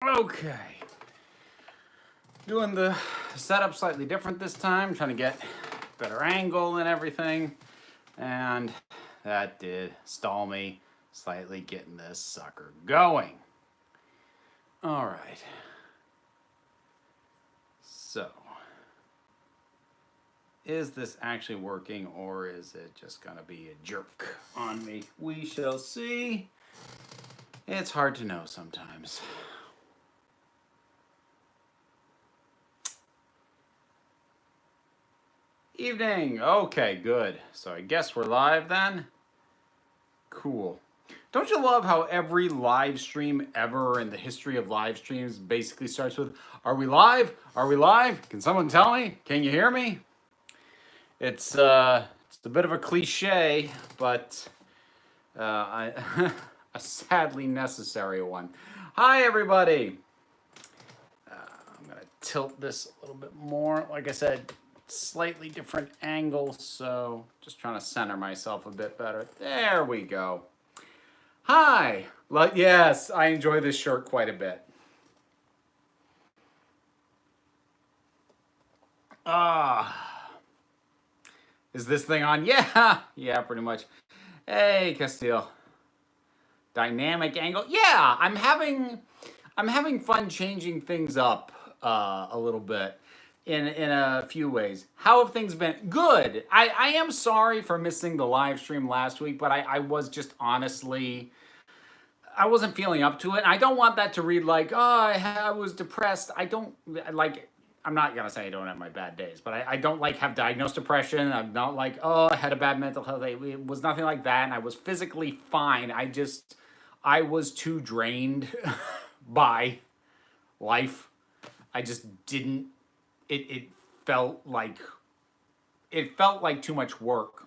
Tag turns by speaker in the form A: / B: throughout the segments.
A: Okay. Doing the setup slightly different this time, trying to get better angle and everything. And that did stall me slightly getting this sucker going. All right. So, is this actually working, or is it just gonna be a jerk on me? We shall see. It's hard to know sometimes. Evening. Okay, good. So I guess we're live then. Cool. Don't you love how every live stream ever in the history of live streams basically starts with, "Are we live? Are we live? Can someone tell me? Can you hear me?" It's a bit of a cliche, but a sadly necessary one. Hi, everybody. I'm gonna tilt this a little bit more. Like I said, slightly different angle, so just trying to center myself a bit better. There we go. Hi. Yes, I enjoy this shirt quite a bit. Is this thing on? Yeah, yeah, pretty much. Hey, Castile. Dynamic angle. Yeah, I'm having fun changing things up a little bit in a few ways. How have things been? Good. I am sorry for missing the live stream last week, but I was just honestly, I wasn't feeling up to it. I don't want that to read like, oh, I was depressed. I don't like. I'm not gonna say I don't have my bad days, but I don't like have diagnosed depression. I'm not like, oh, I had a bad mental health day. It was nothing like that, and I was physically fine. I was too drained by life. I just didn't. It felt like too much work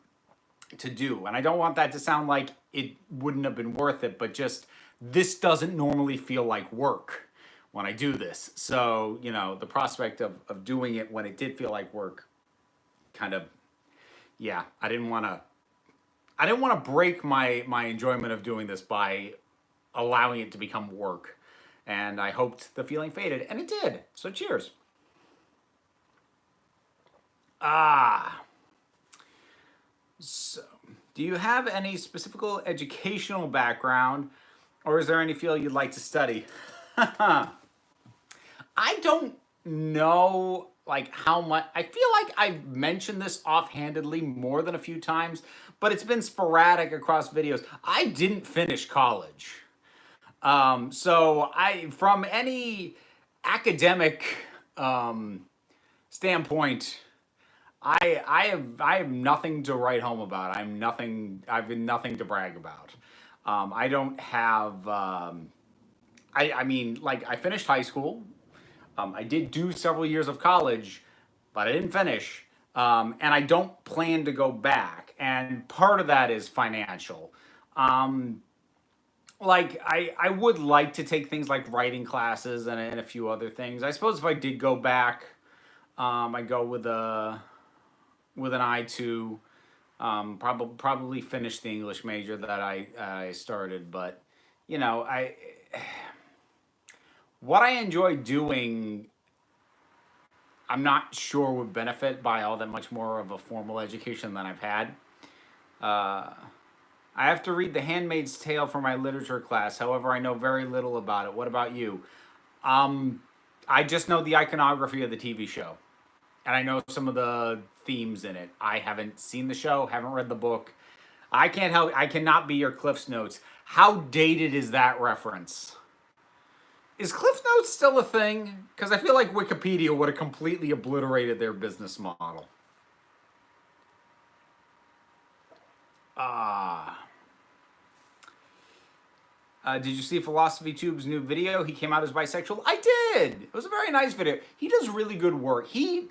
A: to do, and I don't want that to sound like it wouldn't have been worth it. But just this doesn't normally feel like work when I do this. So the prospect of doing it when it did feel like work, kind of, yeah. I didn't want to break my enjoyment of doing this by allowing it to become work. And I hoped the feeling faded, and it did. So cheers. So, do you have any specific educational background, or is there any field you'd like to study? I don't know like how much. I feel like I've mentioned this offhandedly more than a few times, but it's been sporadic across videos. I didn't finish college. So from any academic standpoint, I have nothing to write home about. I've been nothing to brag about. I don't have. I mean, like I finished high school. I did do several years of college, but I didn't finish. And I don't plan to go back. And part of that is financial. Like I would like to take things like writing classes and a few other things. I suppose if I did go back, I'd go with an eye to probably finish the English major that I started. But what I enjoy doing, I'm not sure would benefit by all that much more of a formal education than I've had. I have to read The Handmaid's Tale for my literature class. However, I know very little about it. What about you? I just know the iconography of the TV show, and I know some of the themes in it. I haven't seen the show, haven't read the book. I can't help. I cannot be your Cliff's Notes. How dated is that reference? Is Cliff Notes still a thing? Because I feel like Wikipedia would have completely obliterated their business model. Did you see Philosophy Tube's new video? He came out as bisexual. I did. It was a very nice video. He does really good work. He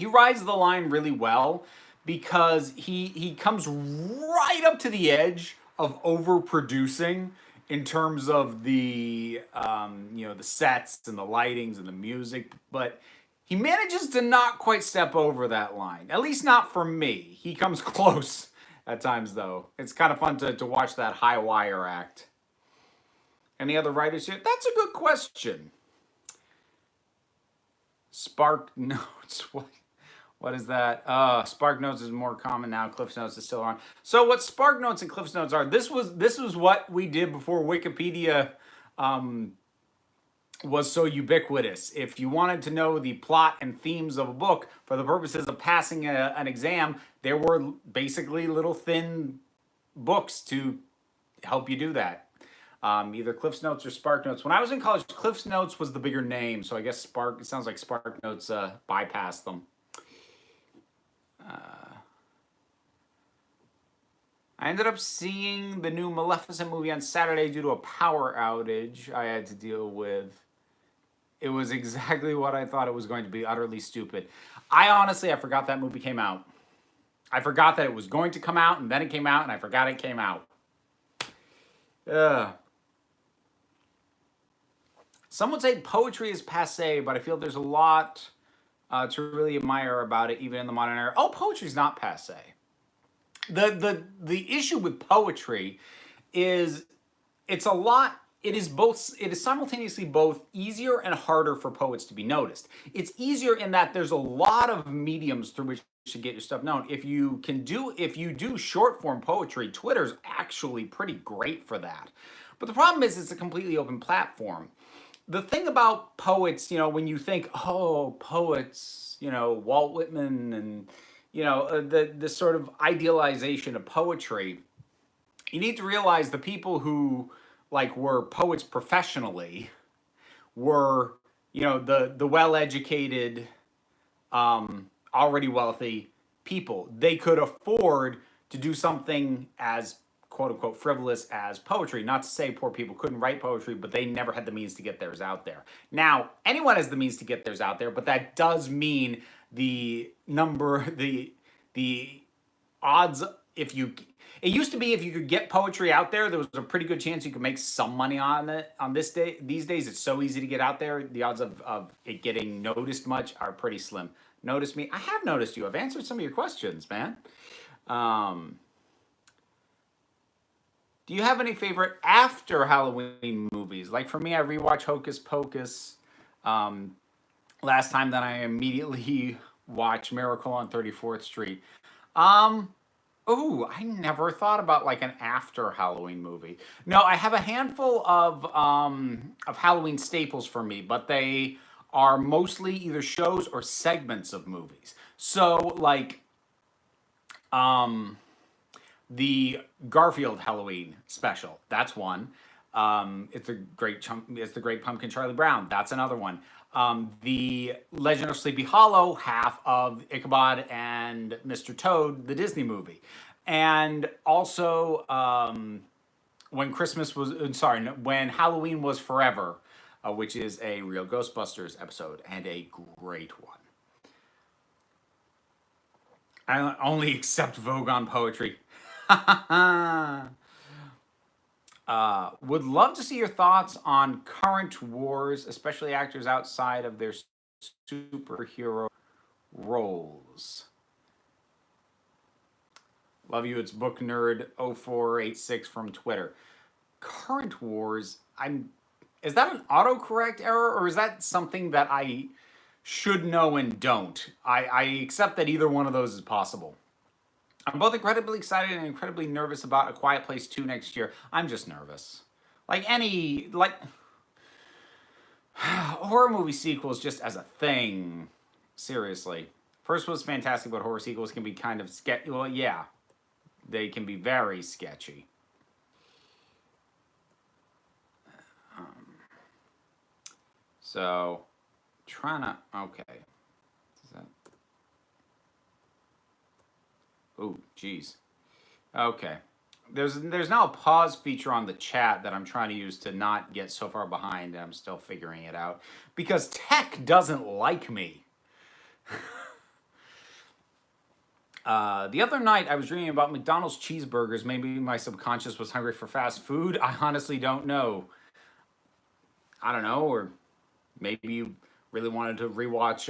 A: rides the line really well because he comes right up to the edge of overproducing in terms of the the sets and the lightings and the music, but he manages to not quite step over that line. At least not for me. He comes close at times, though. It's kind of fun to watch that high wire act. Any other writers here? That's a good question. Spark Notes. What is that? Spark Notes is more common now. Cliff Notes is still on. So what Spark Notes and Cliff Notes are? This was what we did before Wikipedia was so ubiquitous. If you wanted to know the plot and themes of a book for the purposes of passing an exam, there were basically little thin books to help you do that. Either Cliff's Notes or Spark Notes. When I was in college, Cliff's Notes was the bigger name, so I guess it sounds like Spark Notes bypassed them. I ended up seeing the new Maleficent movie on Saturday due to a power outage I had to deal with. It was exactly what I thought it was going to be, utterly stupid. I forgot that movie came out. I forgot that it was going to come out, and then it came out, and I forgot it came out. Some would say poetry is passé, but I feel there's a lot to really admire about it, even in the modern era. Oh, poetry's not passé. The issue with poetry is it is simultaneously both easier and harder for poets to be noticed. It's easier in that there's a lot of mediums through which you should get your stuff known. If you do short form poetry, Twitter's actually pretty great for that. But the problem is it's a completely open platform. The thing about poets, when you think, oh, poets, Walt Whitman and the sort of idealization of poetry, you need to realize the people who were poets professionally were the well-educated, already wealthy people. They could afford to do something as quote-unquote frivolous as poetry. Not to say poor people couldn't write poetry, but they never had the means to get theirs out there. Now, anyone has the means to get theirs out there, but that does mean the odds, it used to be if you could get poetry out there, there was a pretty good chance you could make some money on it. These days, it's so easy to get out there. The odds of it getting noticed much are pretty slim. Notice me. I have noticed you. I've answered some of your questions, man. Do you have any favorite after Halloween movies? Like for me, I rewatched Hocus Pocus last time. Then I immediately watched Miracle on 34th Street. I never thought about an after Halloween movie. No, I have a handful of Halloween staples for me, but they are mostly either shows or segments of movies. So the Garfield Halloween special, that's one. It's the Great Pumpkin Charlie Brown, that's another one. The Legend of Sleepy Hollow, half of Ichabod and Mr. Toad, the Disney movie. And also when Halloween Was Forever, which is a real Ghostbusters episode and a great one. I only accept Vogue on poetry. Would love to see your thoughts on current wars, especially actors outside of their superhero roles. Love you. It's Book Nerd 0486 from Twitter. Current wars. Is that an autocorrect error, or is that something that I should know and don't? I accept that either one of those is possible. I'm both incredibly excited and incredibly nervous about A Quiet Place 2 next year. I'm just nervous. Horror movie sequels just as a thing. Seriously. First was fantastic, but horror sequels can be kind of sketchy. Well, yeah. They can be very sketchy. So, okay. Oh, geez. Okay. There's now a pause feature on the chat that I'm trying to use to not get so far behind, and I'm still figuring it out. Because tech doesn't like me. The other night, I was dreaming about McDonald's cheeseburgers. Maybe my subconscious was hungry for fast food. I honestly don't know. I don't know, or maybe you really wanted to rewatch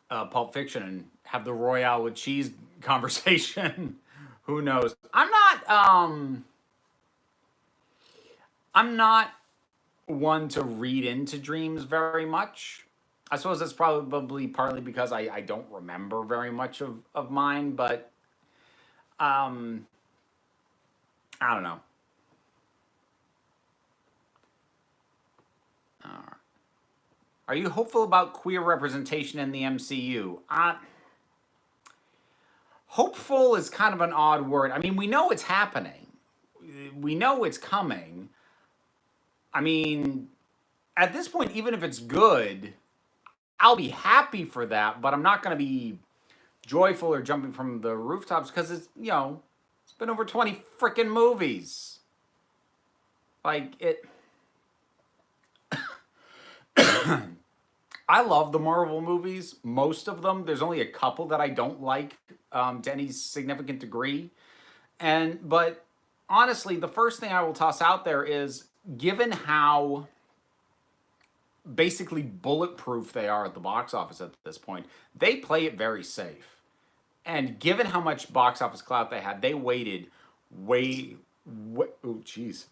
A: Pulp Fiction and have the Royale with cheese conversation. Who knows? I'm not I'm not one to read into dreams very much. I suppose that's probably partly because I don't remember very much of mine, but um, I don't know. All right. Are you hopeful about queer representation in the MCU? Hopeful is kind of an odd word. I mean, we know it's happening. We know it's coming. I mean, at this point, even if it's good, I'll be happy for that, but I'm not going to be joyful or jumping from the rooftops because it's, it's been over 20 freaking movies. Like, it. I love the Marvel movies, most of them. There's only a couple that I don't like to any significant degree. But honestly, the first thing I will toss out there is, given how basically bulletproof they are at the box office at this point, they play it very safe. And given how much box office clout they had, they waited oh, jeez.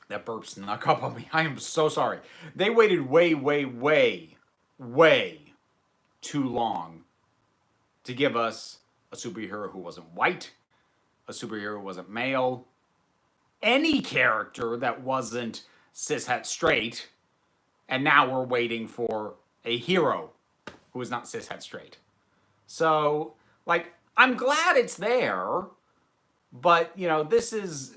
A: That burp snuck up on me. I am so sorry. They waited way too long to give us a superhero who wasn't white, a superhero who wasn't male, any character that wasn't cishet straight, and now we're waiting for a hero who is not cishet straight. So, like, I'm glad it's there, but, this is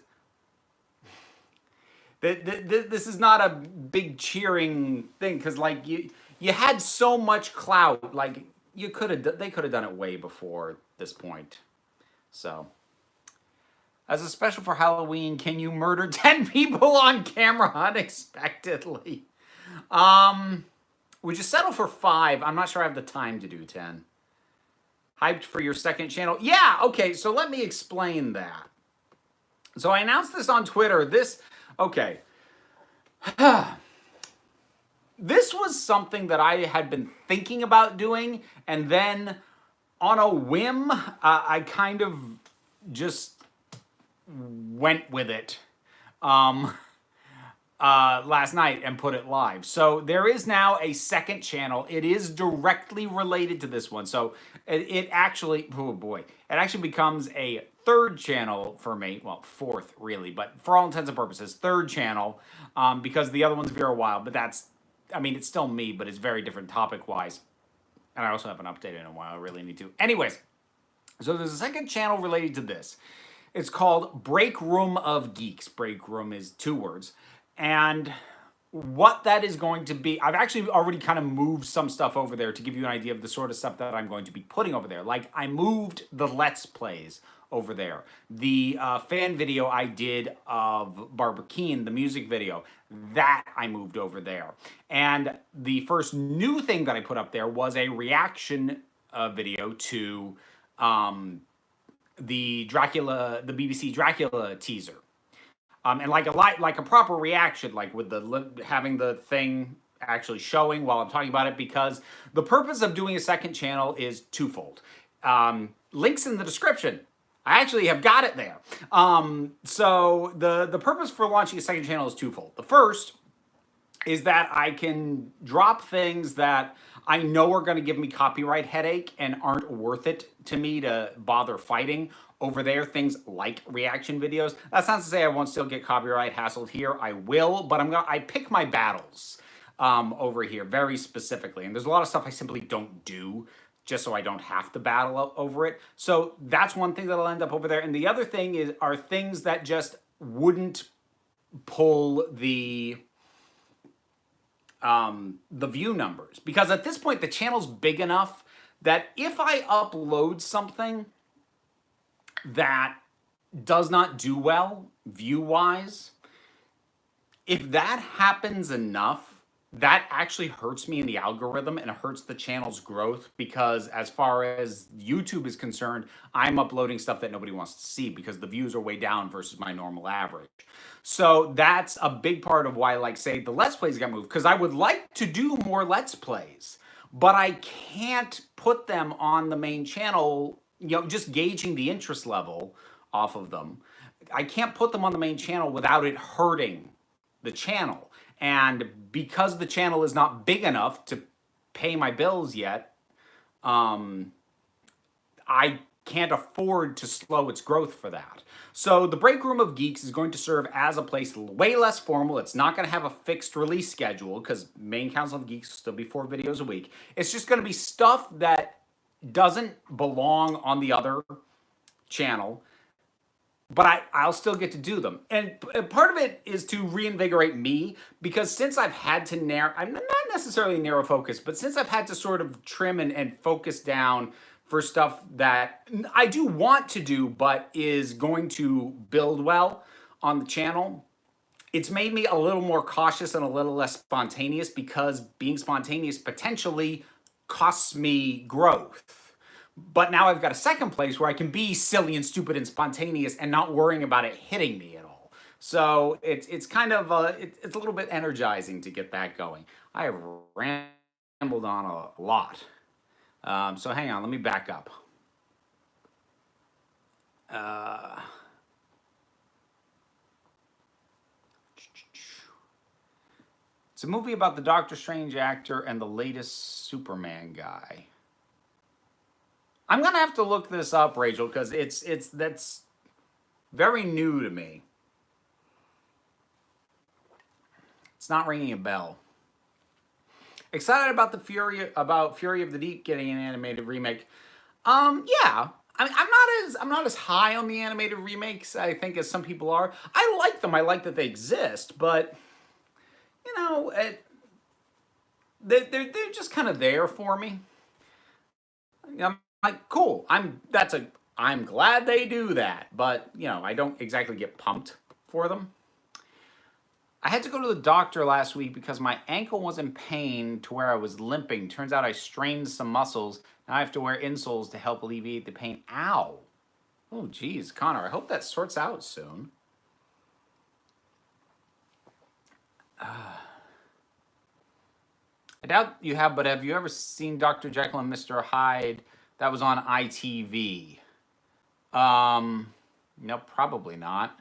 A: not a big cheering thing, because, like, you had so much clout, like, they could have done it way before this point. So, as a special for Halloween, can you murder 10 people on camera unexpectedly? Would you settle for 5? I'm not sure I have the time to do 10. Hyped for your second channel? Yeah, okay, so let me explain that. So I announced this on Twitter. Okay. This was something that I had been thinking about doing, and then on a whim, I kind of just went with it last night and put it live. So there is now a second channel. It is directly related to this one. So it actually, oh boy, it actually becomes a third channel for me. Well, fourth really, but for all intents and purposes, third channel, because the other one's Vera Wild, but it's still me, but it's very different topic-wise. And I also haven't updated in a while. I really need to. Anyways, so there's a second channel related to this. It's called Break Room of Geeks. Break Room is 2 words. And what that is going to be, I've actually already kind of moved some stuff over there to give you an idea of the sort of stuff that I'm going to be putting over there. Like, I moved the Let's Plays over there. The fan video I did of Barbara Keene, the music video, that I moved over there. And the first new thing that I put up there was a reaction video to the BBC Dracula teaser. And like a proper reaction, like with having the thing actually showing while I'm talking about it, because the purpose of doing a second channel is twofold. Links in the description. I actually have got it there. So the purpose for launching a second channel is twofold. The first is that I can drop things that I know are going to give me copyright headache and aren't worth it to me to bother fighting over there, things like reaction videos. That's not to say I won't still get copyright hassled here. I will, but I pick my battles over here very specifically. And there's a lot of stuff I simply don't do just so I don't have to battle over it. So that's one thing that'll end up over there. And the other thing are things that just wouldn't pull the view numbers. Because at this point, the channel's big enough that if I upload something that does not do well view-wise, if that happens enough, that actually hurts me in the algorithm and it hurts the channel's growth, because as far as YouTube is concerned, I'm uploading stuff that nobody wants to see because the views are way down versus my normal average. So that's a big part of why, like, say, the Let's Plays got moved, because I would like to do more Let's Plays, but I can't put them on the main channel, just gauging the interest level off of them. I can't put them on the main channel without it hurting the channel. And because the channel is not big enough to pay my bills yet, I can't afford to slow its growth for that. So the Break Room of Geeks is going to serve as a place way less formal. It's not going to have a fixed release schedule because Main Council of Geeks will still be 4 videos a week. It's just going to be stuff that doesn't belong on the other channel, but I'll still get to do them. And part of it is to reinvigorate me, because since I've had to I'm not necessarily narrow focus, but since I've had to sort of trim and focus down for stuff that I do want to do, but is going to build well on the channel, it's made me a little more cautious and a little less spontaneous, because being spontaneous potentially costs me growth. But now I've got a second place where I can be silly and stupid and spontaneous and not worrying about it hitting me at all. So it's kind of it's a little bit energizing to get that going. I have rambled on a lot. So hang on, let me back up. It's a movie about the Doctor Strange actor and the latest Superman guy. I'm gonna have to look this up, Rachel, because that's very new to me. It's not ringing a bell. Excited about Fury of the Deep getting an animated remake. Yeah. I'm not as high on the animated remakes, I think, as some people are. I like them. I like that they exist, but you know, they're just kind of there for me. I'm like, cool. I'm glad they do that, but you know, I don't exactly get pumped for them. I had to go to the doctor last week because my ankle was in pain to where I was limping. Turns out I strained some muscles. Now I have to wear insoles to help alleviate the pain. Ow. Oh, geez, Connor, I hope that sorts out soon. I doubt you have, but have you ever seen Dr. Jekyll and Mr. Hyde? That was on ITV. No, probably not.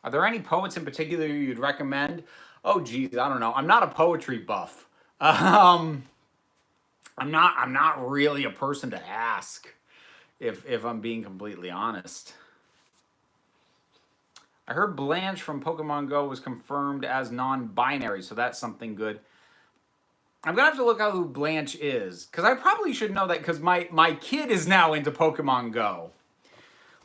A: Are there any poets in particular you'd recommend? Oh, geez, I don't know. I'm not a poetry buff. I'm not really a person to ask, if I'm being completely honest. I heard Blanche from Pokemon Go was confirmed as non-binary, so that's something good. I'm gonna have to look out who Blanche is, because I probably should know that, because my kid is now into Pokemon Go.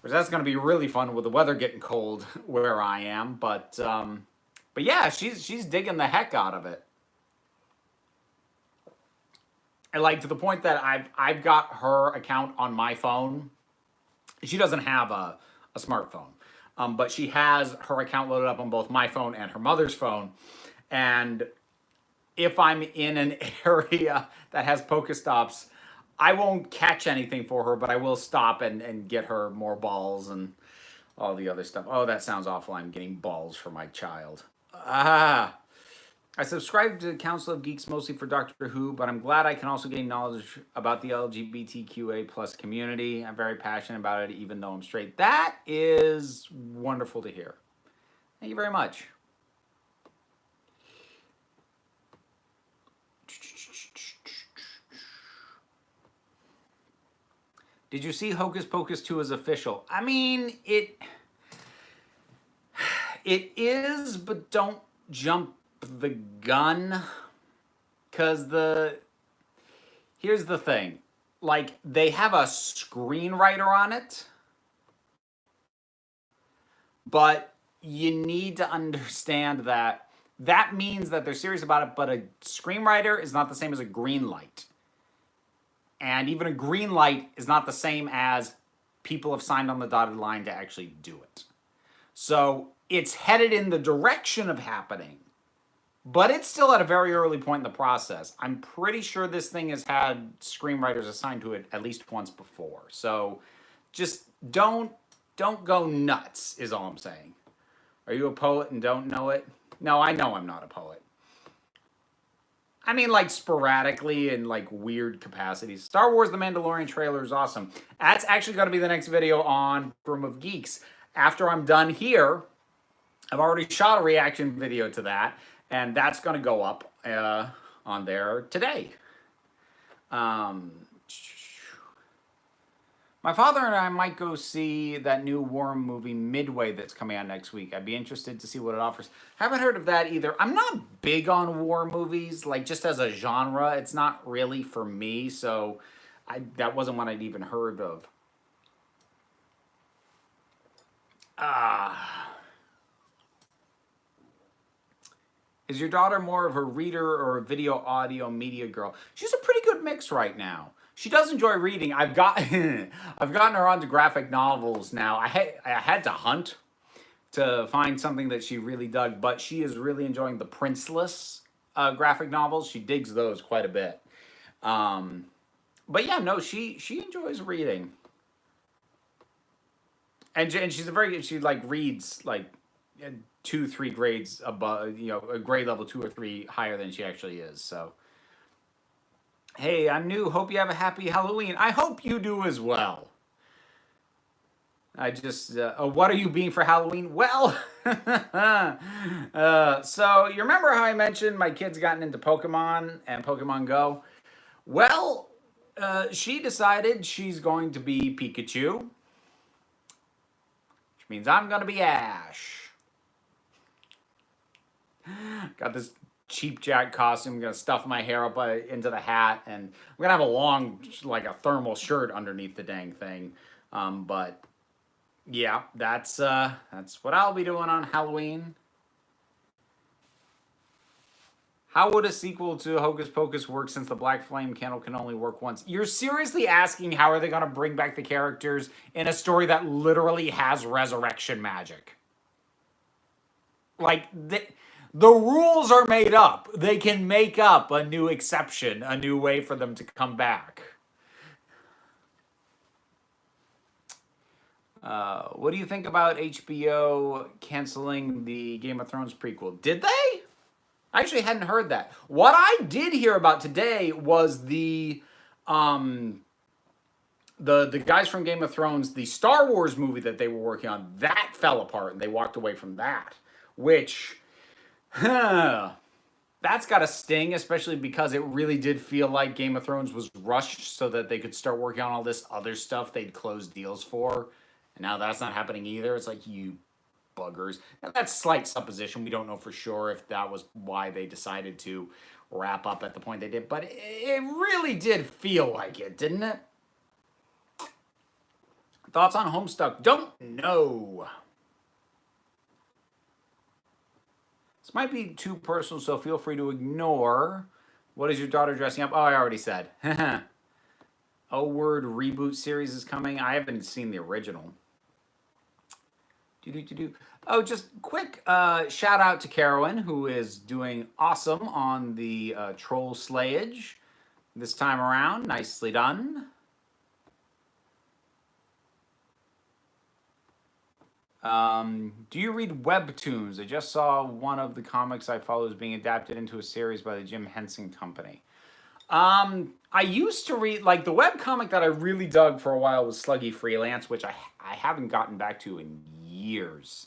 A: Which that's going to be really fun with the weather getting cold where I am, but yeah, she's digging the heck out of it. And like, to the point that I've got her account on my phone. She doesn't have a smartphone, but she has her account loaded up on both my phone and her mother's phone. And if I'm in an area that has Pokestops, I won't catch anything for her, but I will stop and get her more balls and all the other stuff. Oh, that sounds awful. I'm getting balls for my child. I subscribe to the Council of Geeks mostly for Doctor Who, but I'm glad I can also gain knowledge about the LGBTQA plus community. I'm very passionate about it, even though I'm straight. That is wonderful to hear. Thank you very much. Did you see Hocus Pocus 2 is official? I mean, it is, but don't jump the gun. Because here's the thing. Like, they have a screenwriter on it. But you need to understand that means that they're serious about it, but a screenwriter is not the same as a green light. And even a green light is not the same as people have signed on the dotted line to actually do it. So it's headed in the direction of happening, but it's still at a very early point in the process. I'm pretty sure this thing has had screenwriters assigned to it at least once before. So just don't go nuts is all I'm saying. Are you a poet and don't know it? No, I know I'm not a poet. I mean, like, sporadically in, like, weird capacities. Star Wars The Mandalorian trailer is awesome. That's actually going to be the next video on Room of Geeks. After I'm done here, I've already shot a reaction video to that, and that's going to go up on there today. Um, my father and I might go see that new war movie Midway that's coming out next week. I'd be interested to see what it offers. Haven't heard of that either. I'm not big on war movies, like just as a genre. It's not really for me, so that wasn't one I'd even heard of. Is your daughter more of a reader or a video audio media girl? She's a pretty good mix right now. She does enjoy reading. I've gotten her onto graphic novels now. I had to hunt to find something that she really dug, but she is really enjoying the Princeless graphic novels. She digs those quite a bit. But yeah, no, she enjoys reading, and she's she like reads like 2-3 grades above, a grade level 2 or 3 higher than she actually is. So, hey, I'm new. Hope you have a happy Halloween. I hope you do as well. I just, what are you being for Halloween? Well, so you remember how I mentioned my kid's gotten into Pokemon and Pokemon Go? Well, she decided she's going to be Pikachu, which means I'm going to be Ash. Got this cheap jack costume. I'm going to stuff my hair up into the hat, and I'm going to have a long, like a thermal shirt underneath the dang thing. But yeah, that's what I'll be doing on Halloween. How would a sequel to Hocus Pocus work since the Black Flame candle can only work once? You're seriously asking how are they going to bring back the characters in a story that literally has resurrection magic? Like, the rules are made up. They can make up a new exception, a new way for them to come back. What do you think about HBO canceling the Game of Thrones prequel? Did they? I actually hadn't heard that. What I did hear about today was the guys from Game of Thrones, the Star Wars movie that they were working on, that fell apart and they walked away from that. Which, that's got to sting, especially because it really did feel like Game of Thrones was rushed so that they could start working on all this other stuff they'd closed deals for. And now that's not happening either. It's like, you buggers. Now, that's slight supposition. We don't know for sure if that was why they decided to wrap up at the point they did. But it really did feel like it, didn't it? Thoughts on Homestuck? Don't know. This might be too personal, so feel free to ignore. What is your daughter dressing up? Oh, I already said. O-Word reboot series is coming. I haven't seen the original. Oh, just quick shout out to Carowin, who is doing awesome on the troll slayage this time around. Nicely done. Do you read webtoons? I just saw one of the comics I follow is being adapted into a series by the Jim Henson Company. I used to read, like, the webcomic that I really dug for a while was Sluggy Freelance, which I haven't gotten back to in years.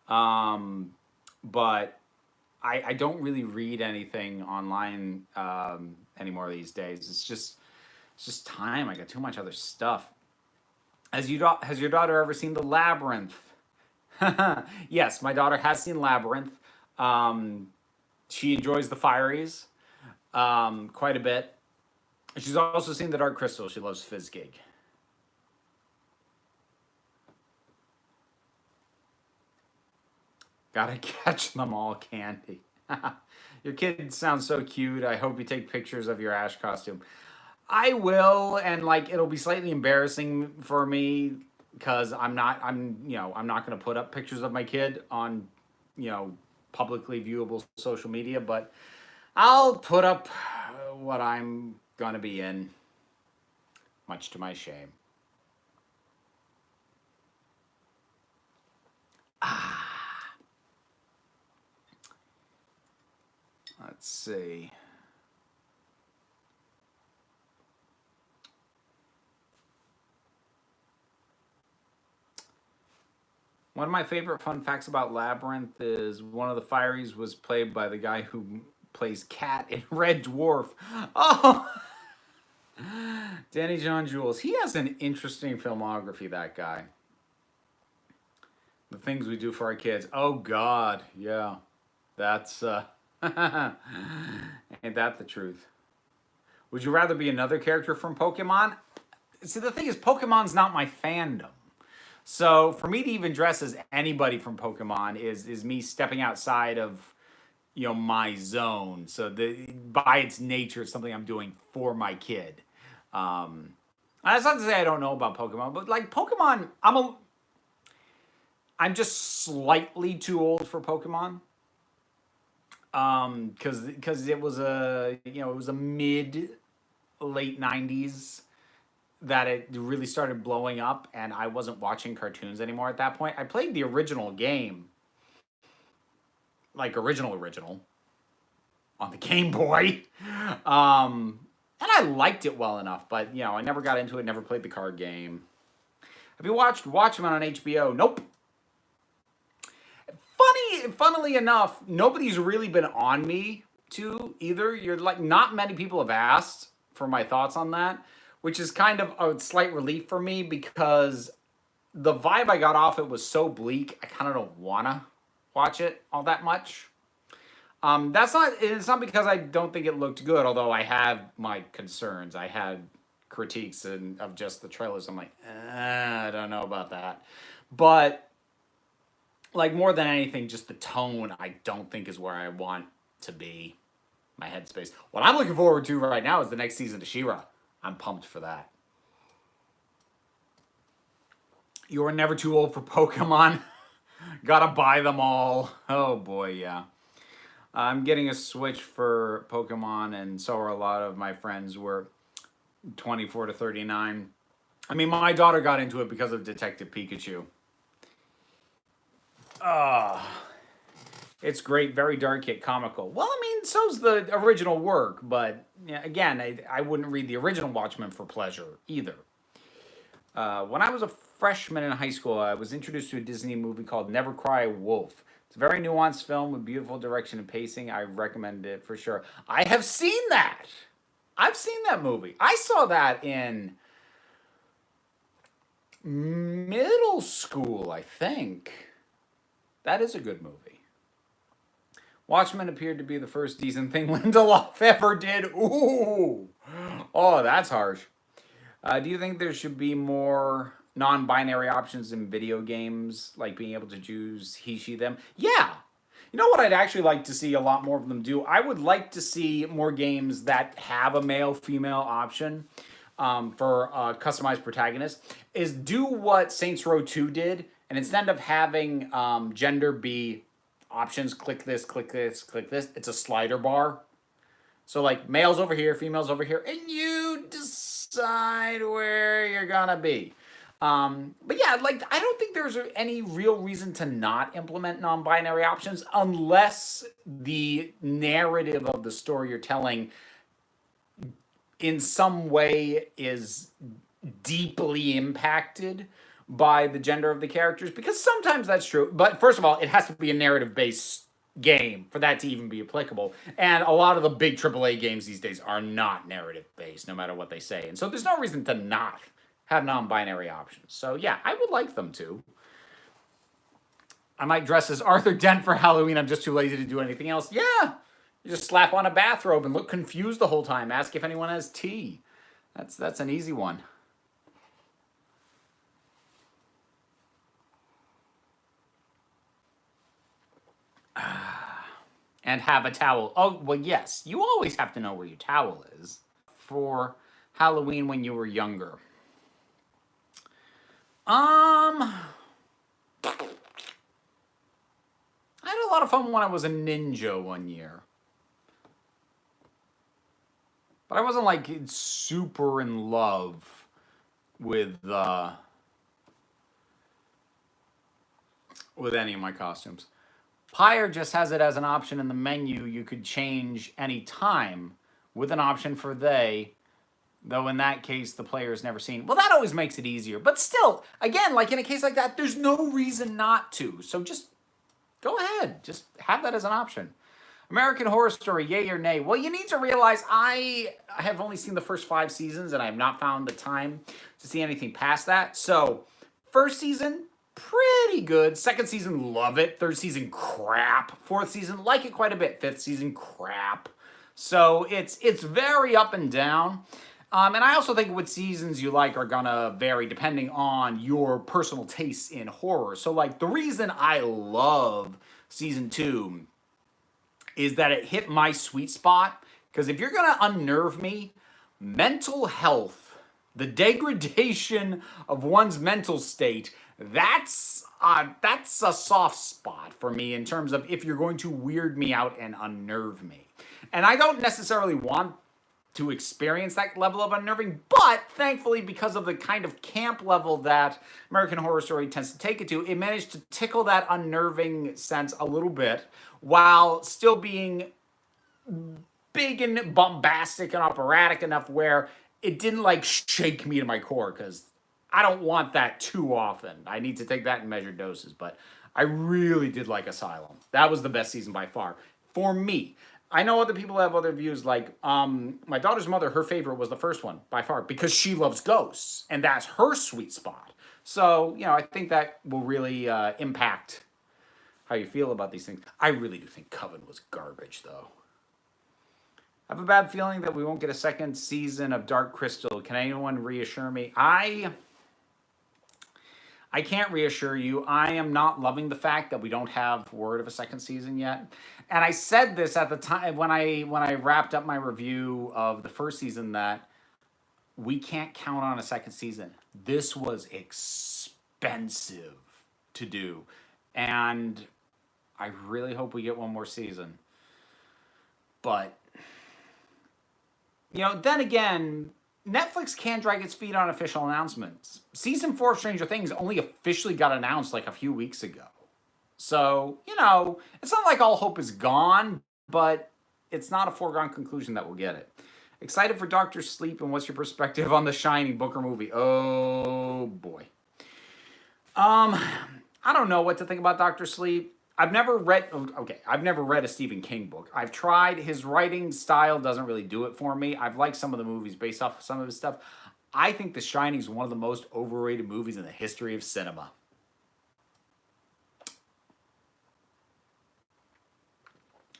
A: But I don't really read anything online anymore these days. It's just time. I got too much other stuff. Has your daughter ever seen The Labyrinth? Yes, my daughter has seen Labyrinth. She enjoys the Fireys quite a bit. She's also seen The Dark Crystal. She loves Fizzgig. Gotta catch them all, Candy. Your kid sounds so cute. I hope you take pictures of your Ash costume. I will, and like it'll be slightly embarrassing for me because I'm not going to put up pictures of my kid on, publicly viewable social media, but I'll put up what I'm going to be in, much to my shame. Let's see. One of my favorite fun facts about Labyrinth is one of the Fireys was played by the guy who plays Cat in Red Dwarf. Oh, Danny John Jules. He has an interesting filmography, that guy. The things we do for our kids. Oh, God. Yeah. That's, ain't that the truth? Would you rather be another character from Pokemon? See, the thing is, Pokemon's not my fandom. So for me to even dress as anybody from Pokemon is me stepping outside of, you know, my zone. So by its nature, it's something I'm doing for my kid. That's not to say I don't know about Pokemon, but like Pokemon, I'm just slightly too old for Pokemon. Because it was a mid late 90s that it really started blowing up, and I wasn't watching cartoons anymore at that point. I played the original game, like original on the Game Boy. And I liked it well enough, but you know, I never got into it, never played the card game. Have you watched Watchmen on HBO? Nope. Funnily enough, nobody's really been on me to either. You're like, not many people have asked for my thoughts on that, which is kind of a slight relief for me because the vibe I got off it was so bleak. I kind of don't want to watch it all that much. It's not because I don't think it looked good, although I have my concerns. I had critiques of just the trailers. I'm like, I don't know about that. But like more than anything, just the tone I don't think is where I want to be. My headspace. What I'm looking forward to right now is the next season of She-Ra. I'm pumped for that. You are never too old for Pokemon. Gotta buy them all. Oh boy, yeah. I'm getting a Switch for Pokemon, and so are a lot of my friends. We're 24 to 39. I mean, my daughter got into it because of Detective Pikachu. It's great, very dark yet comical. Well, I mean, so's the original work, but yeah, again, I wouldn't read the original Watchmen for pleasure either. When I was a freshman in high school, I was introduced to a Disney movie called Never Cry Wolf. It's a very nuanced film with beautiful direction and pacing. I recommend it for sure. I have seen that. I've seen that movie. I saw that in middle school, I think. That is a good movie. Watchmen appeared to be the first decent thing Lindelof ever did. Ooh. Oh, that's harsh. Do you think there should be more non-binary options in video games, like being able to choose he, she, them? Yeah. You know what I'd actually like to see a lot more of them do? I would like to see more games that have a male-female option for customized protagonists. Is do what Saints Row 2 did, and instead of having gender be options, click this, click this, click this, it's a slider bar. So like males over here, females over here, and you decide where you're gonna be. But yeah, like I don't think there's any real reason to not implement non-binary options unless the narrative of the story you're telling in some way is deeply impacted by the gender of the characters, because sometimes that's true. But first of all, it has to be a narrative-based game for that to even be applicable. And a lot of the big AAA games these days are not narrative-based, no matter what they say. And so there's no reason to not have non-binary options. So yeah, I would like them to. I might dress as Arthur Dent for Halloween. I'm just too lazy to do anything else. Yeah, you just slap on a bathrobe and look confused the whole time. Ask if anyone has tea. That's an easy one. And have a towel. Oh, well, yes. You always have to know where your towel is for Halloween when you were younger. I had a lot of fun when I was a ninja one year. But I wasn't like super in love with any of my costumes. Pyre just has it as an option in the menu you could change any time with an option for they. Though in that case, the player has never seen. Well, that always makes it easier. But still, again, like in a case like that, there's no reason not to. So just go ahead. Just have that as an option. American Horror Story, yay or nay? Well, you need to realize I have only seen the first 5 seasons, and I have not found the time to see anything past that. So, first season, pretty good. Second season, love it. Third season, crap. Fourth season, like it quite a bit. Fifth season, crap. So it's very up and down. And I also think what seasons you like are gonna vary depending on your personal tastes in horror. So like the reason I love season 2 is that it hit my sweet spot. Because if you're gonna unnerve me, mental health, the degradation of one's mental state, that's a soft spot for me in terms of if you're going to weird me out and unnerve me. And I don't necessarily want to experience that level of unnerving, but thankfully, because of the kind of camp level that American Horror Story tends to take it to, it managed to tickle that unnerving sense a little bit while still being big and bombastic and operatic enough where it didn't like shake me to my core, because I don't want that too often. I need to take that in measured doses, but I really did like Asylum. That was the best season by far for me. I know other people have other views. Like my daughter's mother, her favorite was the first one by far because she loves ghosts, and that's her sweet spot. So I think that will really impact how you feel about these things. I really do think Coven was garbage, though. I have a bad feeling that we won't get a second season of Dark Crystal. Can anyone reassure me? I can't reassure you. I am not loving the fact that we don't have word of a second season yet. And I said this at the time when I wrapped up my review of the first season, that we can't count on a second season. This was expensive to do. And I really hope we get one more season. But then again, Netflix can drag its feet on official announcements. Season 4 of Stranger Things only officially got announced like a few weeks ago. So, it's not like all hope is gone, but it's not a foregone conclusion that we'll get it. Excited for Doctor Sleep, and what's your perspective on the Shining book or movie? Oh, boy. I don't know what to think about Doctor Sleep. I've never read a Stephen King book. I've tried. His writing style doesn't really do it for me. I've liked some of the movies based off of some of his stuff. I think The Shining is one of the most overrated movies in the history of cinema.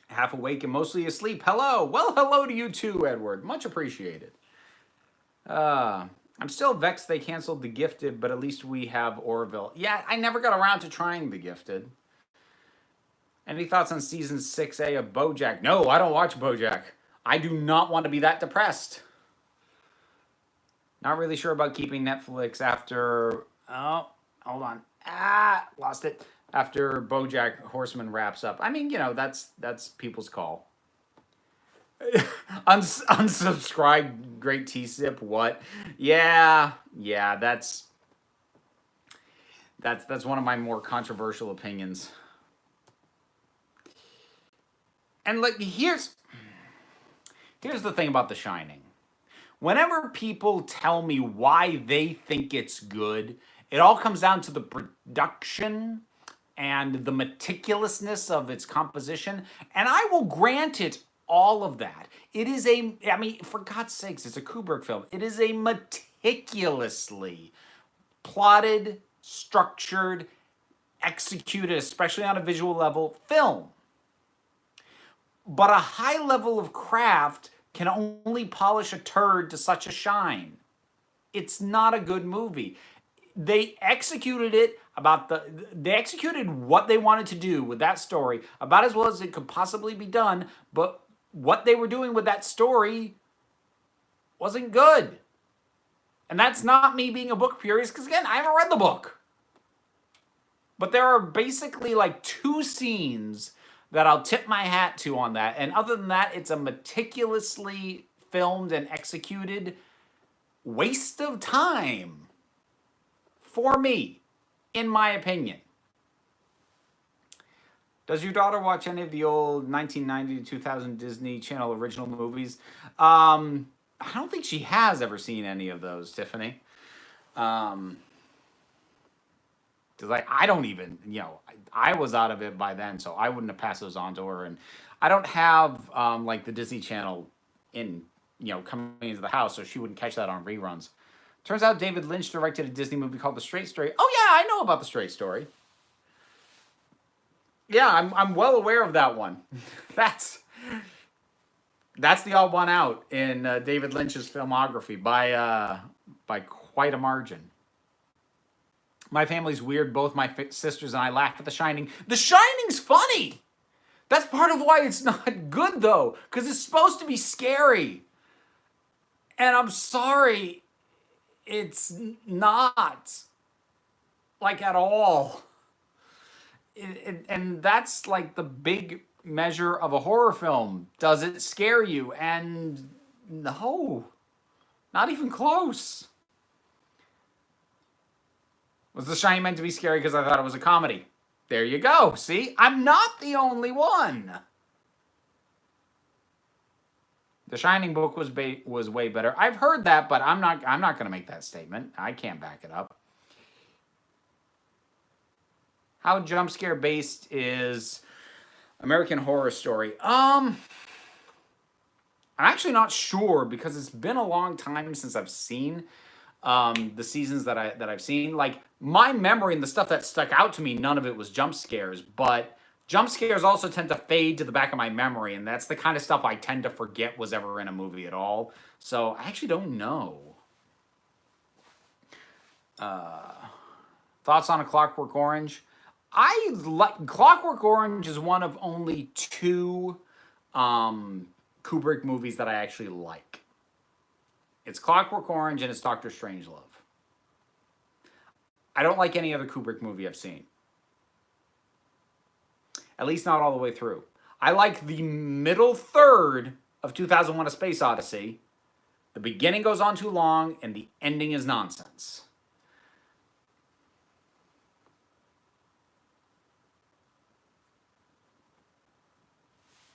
A: Half awake and mostly asleep. Hello. Well, hello to you too, Edward. Much appreciated. I'm still vexed they canceled The Gifted, but at least we have Orville. Yeah, I never got around to trying The Gifted. Any thoughts on season 6A of BoJack? No, I don't watch BoJack. I do not want to be that depressed. Not really sure about keeping Netflix after... Oh, hold on. Lost it. After BoJack Horseman wraps up. I mean, that's people's call. Unsubscribe, great T-Sip, what? Yeah, that's one of my more controversial opinions. And like, here's the thing about The Shining. Whenever people tell me why they think it's good, it all comes down to the production and the meticulousness of its composition. And I will grant it all of that. It is for God's sakes, it's a Kubrick film. It is a meticulously plotted, structured, executed, especially on a visual level, film. But a high level of craft can only polish a turd to such a shine. It's not a good movie. They executed they executed what they wanted to do with that story about as well as it could possibly be done, but what they were doing with that story wasn't good. And that's not me being a book purist, because again, I haven't read the book. But there are basically like 2 scenes that I'll tip my hat to on that. And other than that, it's a meticulously filmed and executed waste of time for me, in my opinion. Does your daughter watch any of the old 1990 to 2000 Disney Channel original movies? I don't think she has ever seen any of those, Tiffany. Because like I don't even, I was out of it by then, so I wouldn't have passed those on to her. And I don't have like the Disney Channel in, coming into the house, so she wouldn't catch that on reruns. Turns out David Lynch directed a Disney movie called The Straight Story. Oh yeah, I know about The Straight Story. Yeah, I'm well aware of that one. That's the odd one out in David Lynch's filmography by quite a margin. My family's weird. Both my sisters and I laugh at The Shining. The Shining's funny. That's part of why it's not good, though, because it's supposed to be scary. And I'm sorry, it's not, like, at all. And that's, like, the big measure of a horror film. Does it scare you? And no, not even close. Was The Shining meant to be scary because I thought it was a comedy? There you go. See, I'm not the only one. The Shining book was way better. I've heard that, but I'm not going to make that statement. I can't back it up. How jump scare based is American Horror Story? I'm actually not sure because it's been a long time since I've seen the seasons that I've seen. Like, my memory and the stuff that stuck out to me, none of it was jump scares, but jump scares also tend to fade to the back of my memory, and that's the kind of stuff I tend to forget was ever in a movie at all. So I actually don't know. Thoughts on A Clockwork Orange? Clockwork Orange is one of only two Kubrick movies that I actually like. It's Clockwork Orange and it's Doctor Strangelove. I don't like any other Kubrick movie I've seen. At least not all the way through. I like the middle third of 2001: A Space Odyssey. The beginning goes on too long and the ending is nonsense.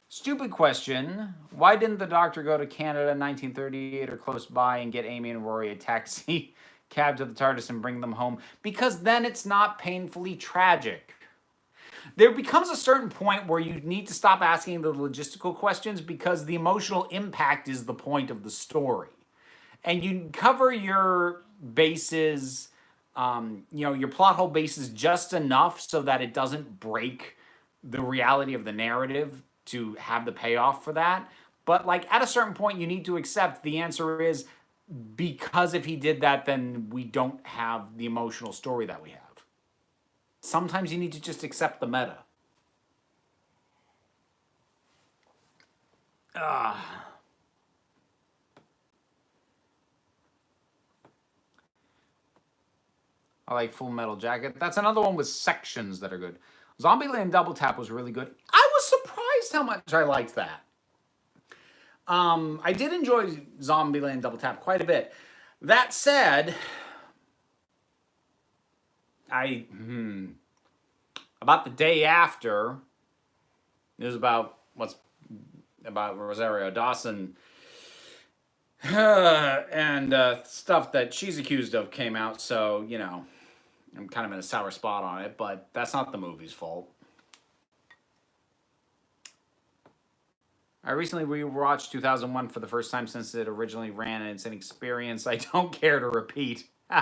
A: Stupid question. Why didn't the Doctor go to Canada in 1938 or close by and get Amy and Rory a taxi cab to the TARDIS and bring them home? Because then it's not painfully tragic. There becomes a certain point where you need to stop asking the logistical questions because the emotional impact is the point of the story. And you cover your bases, your plot hole bases just enough so that it doesn't break the reality of the narrative to have the payoff for that. But like at a certain point, you need to accept the answer is because if he did that, then we don't have the emotional story that we have. Sometimes you need to just accept the meta. I like Full Metal Jacket. That's another one with sections that are good. Zombieland Double Tap was really good. I was surprised how much I liked that. I did enjoy Zombieland Double Tap quite a bit. That said, about the day after, it was about Rosario Dawson and stuff that she's accused of came out, so, I'm kind of in a sour spot on it, but that's not the movie's fault. I recently rewatched 2001 for the first time since it originally ran, and it's an experience I don't care to repeat. Do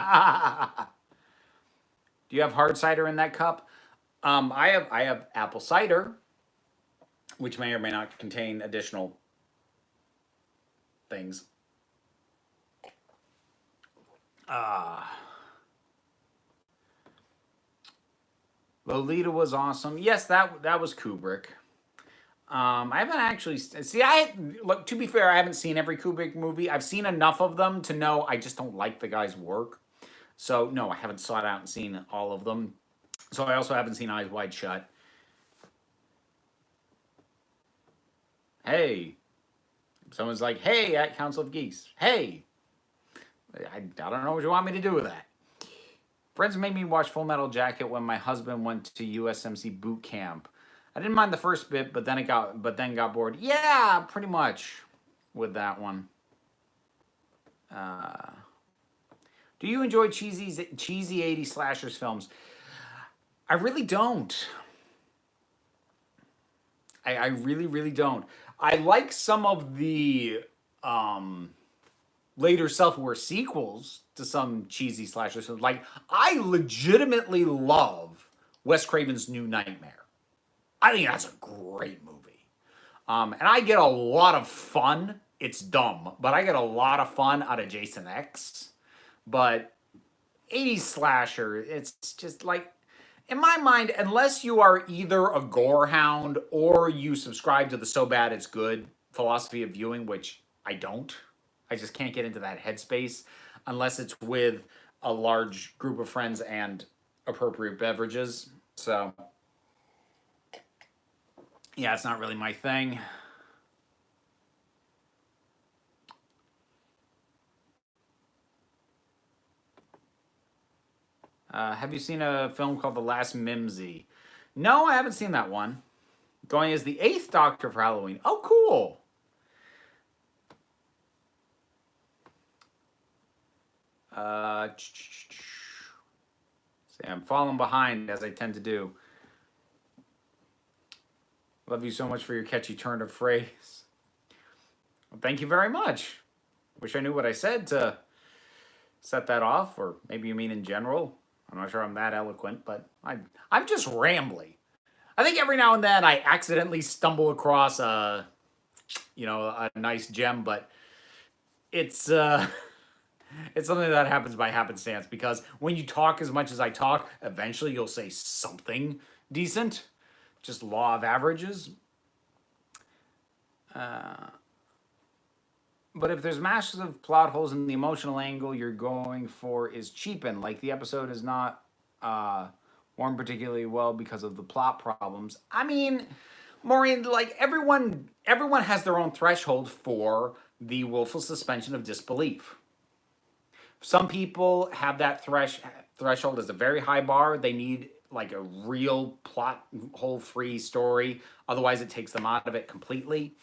A: you have hard cider in that cup? I have apple cider, which may or may not contain additional things. Lolita was awesome. Yes, that was Kubrick. I haven't actually look. To be fair, I haven't seen every Kubrick movie. I've seen enough of them to know I just don't like the guy's work. So no, I haven't sought out and seen all of them. So I also haven't seen Eyes Wide Shut. Hey, someone's like, hey, at Council of Geeks. Hey, I don't know what you want me to do with that. Friends made me watch Full Metal Jacket when my husband went to USMC boot camp. I didn't mind the first bit, but then got bored. Yeah, pretty much with that one. Do you enjoy cheesy 80s slashers films? I really don't. I really, really don't. I like some of the later self-aware sequels to some cheesy slashers. Like, I legitimately love Wes Craven's New Nightmare. I think that's a great movie. And I get a lot of fun. It's dumb, but I get a lot of fun out of Jason X. But 80s slasher, it's just like, in my mind, unless you are either a gore hound or you subscribe to the so bad it's good philosophy of viewing, which I don't. I just can't get into that headspace unless it's with a large group of friends and appropriate beverages. So, yeah, it's not really my thing. Have you seen a film called The Last Mimsy? No, I haven't seen that one. Going as the 8th Doctor for Halloween. Oh, cool. See, I'm falling behind as I tend to do. Love you so much for your catchy turn of phrase. Well, thank you very much. Wish I knew what I said to set that off, or maybe you mean in general. I'm not sure I'm that eloquent, but I'm just rambly. I think every now and then I accidentally stumble across a nice gem, but it's it's something that happens by happenstance, because when you talk as much as I talk, eventually you'll say something decent. Just law of averages. But if there's massive plot holes in the emotional angle you're going for is cheapened, like the episode is not worn particularly well because of the plot problems. I mean, Maureen, like everyone has their own threshold for the willful suspension of disbelief. Some people have that threshold as a very high bar. They need like a real plot hole free story. Otherwise, it takes them out of it completely.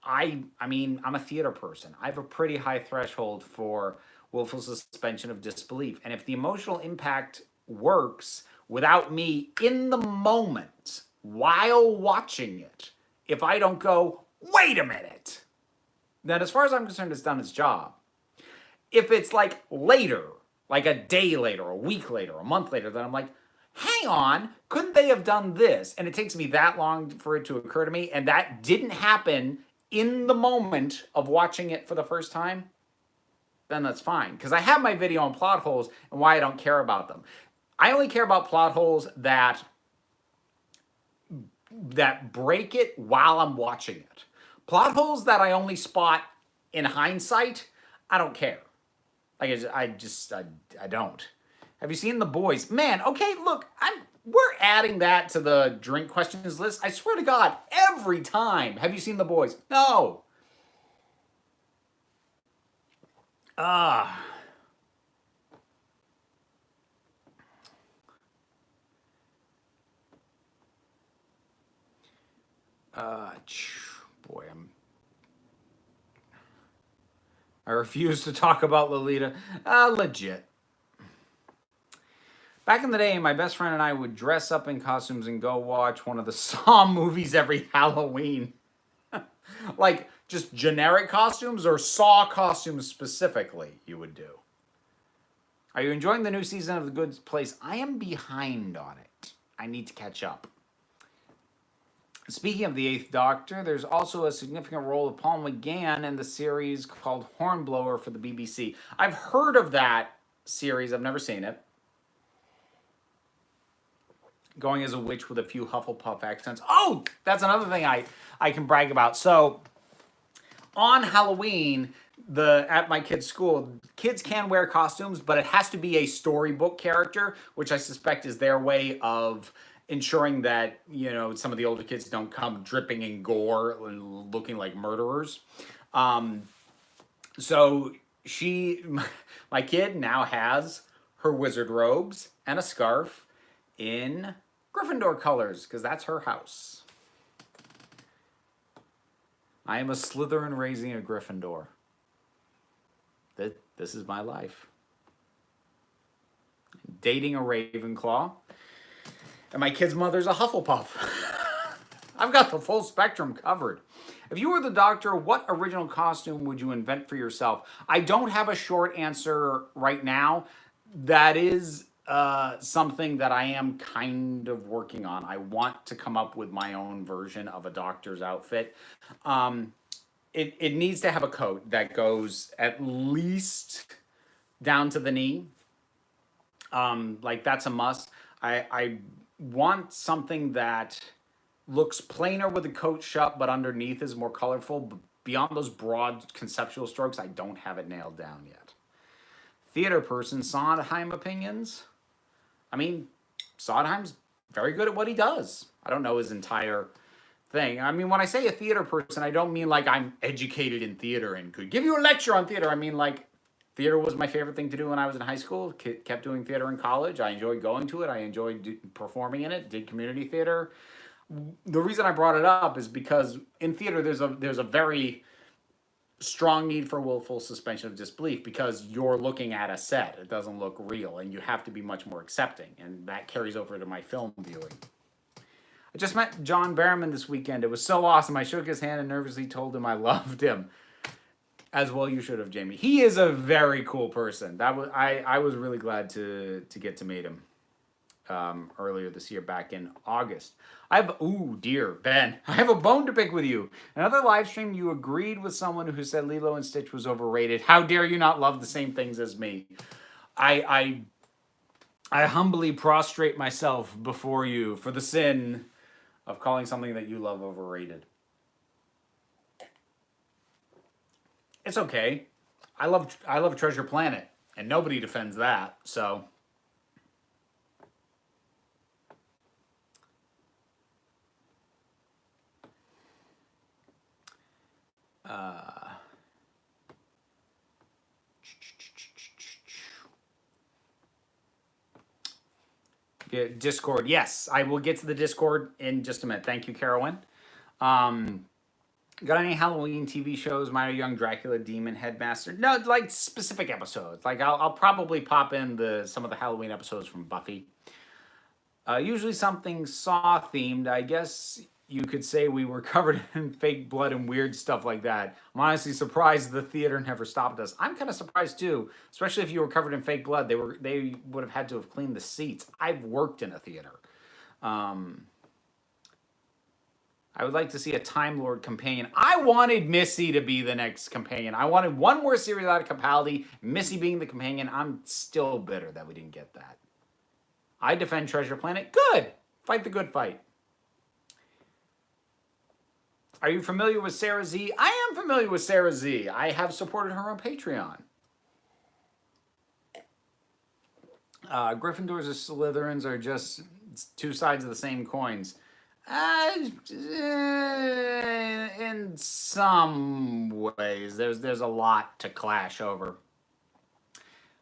A: I mean, I'm a theater person. I have a pretty high threshold for willful suspension of disbelief. And if the emotional impact works without me in the moment while watching it, if I don't go, wait a minute, then as far as I'm concerned, it's done its job. If it's like later, like a day later, a week later, a month later, then I'm like, hang on, couldn't they have done this? And it takes me that long for it to occur to me, and that didn't happen in the moment of watching it for the first time, then that's fine. Because I have my video on plot holes and why I don't care about them. I only care about plot holes that break it while I'm watching it. Plot holes that I only spot in hindsight, I don't care. Like I don't. Have you seen The Boys? Man, okay, look, we're adding that to the drink questions list. I swear to God, every time. Have you seen The Boys? No. Boy, I refuse to talk about Lolita. Legit. Back in the day, my best friend and I would dress up in costumes and go watch one of the Saw movies every Halloween. Like, just generic costumes or Saw costumes specifically you would do? Are you enjoying the new season of The Good Place? I am behind on it. I need to catch up. Speaking of the 8th Doctor, there's also a significant role of Paul McGann in the series called Hornblower for the BBC. I've heard of that series. I've never seen it. Going as a witch with a few Hufflepuff accents. Oh, that's another thing I can brag about. So, on Halloween, at my kids' school, kids can wear costumes, but it has to be a storybook character, which I suspect is their way of ensuring that, some of the older kids don't come dripping in gore and looking like murderers. So my kid now has her wizard robes and a scarf in Gryffindor colors, because that's her house. I am a Slytherin raising a Gryffindor. This is my life. Dating a Ravenclaw. And my kid's mother's a Hufflepuff. I've got the full spectrum covered. If you were the Doctor, what original costume would you invent for yourself? I don't have a short answer right now. That is something that I am kind of working on. I want to come up with my own version of a Doctor's outfit. It needs to have a coat that goes at least down to the knee. Like that's a must. I want something that looks plainer with the coat shut, but underneath is more colorful. But beyond those broad conceptual strokes, I don't have it nailed down yet. Theater person, Sondheim opinions. I mean, Sondheim's very good at what he does. I don't know his entire thing. I mean, when I say a theater person, I don't mean like I'm educated in theater and could give you a lecture on theater. I mean, like, theater was my favorite thing to do when I was in high school. Kept doing theater in college. I enjoyed going to it. I enjoyed performing in it. Did community theater. The reason I brought it up is because in theater there's a very strong need for willful suspension of disbelief because you're looking at a set. It doesn't look real, and you have to be much more accepting, and that carries over to my film viewing. I just met John Barrowman this weekend. It was so awesome. I shook his hand and nervously told him I loved him. As well you should have, Jamie. He is a very cool person. I was really glad to get to meet him earlier this year, back in August. Ben, I have a bone to pick with you. Another live stream, you agreed with someone who said Lilo and Stitch was overrated. How dare you not love the same things as me? I humbly prostrate myself before you for the sin of calling something that you love overrated. It's okay. I love Treasure Planet, and nobody defends that. So, yeah, Discord. Yes, I will get to the Discord in just a minute. Thank you, Carolyn. Got any Halloween TV shows? Minor Young Dracula, Demon Headmaster? No, like specific episodes. Like I'll probably pop in some of the Halloween episodes from Buffy. Usually something Saw themed. I guess you could say we were covered in fake blood and weird stuff like that. I'm honestly surprised the theater never stopped us. I'm kind of surprised too, especially if you were covered in fake blood. They would have had to have cleaned the seats. I've worked in a theater. I would like to see a Time Lord companion. I wanted Missy to be the next companion. I wanted one more series out of Capaldi, Missy being the companion. I'm still bitter that we didn't get that. I defend Treasure Planet. Good. Fight the good fight. Are you familiar with Sarah Z? I am familiar with Sarah Z. I have supported her on Patreon. Gryffindors or Slytherins are just two sides of the same coins. In some ways, there's a lot to clash over.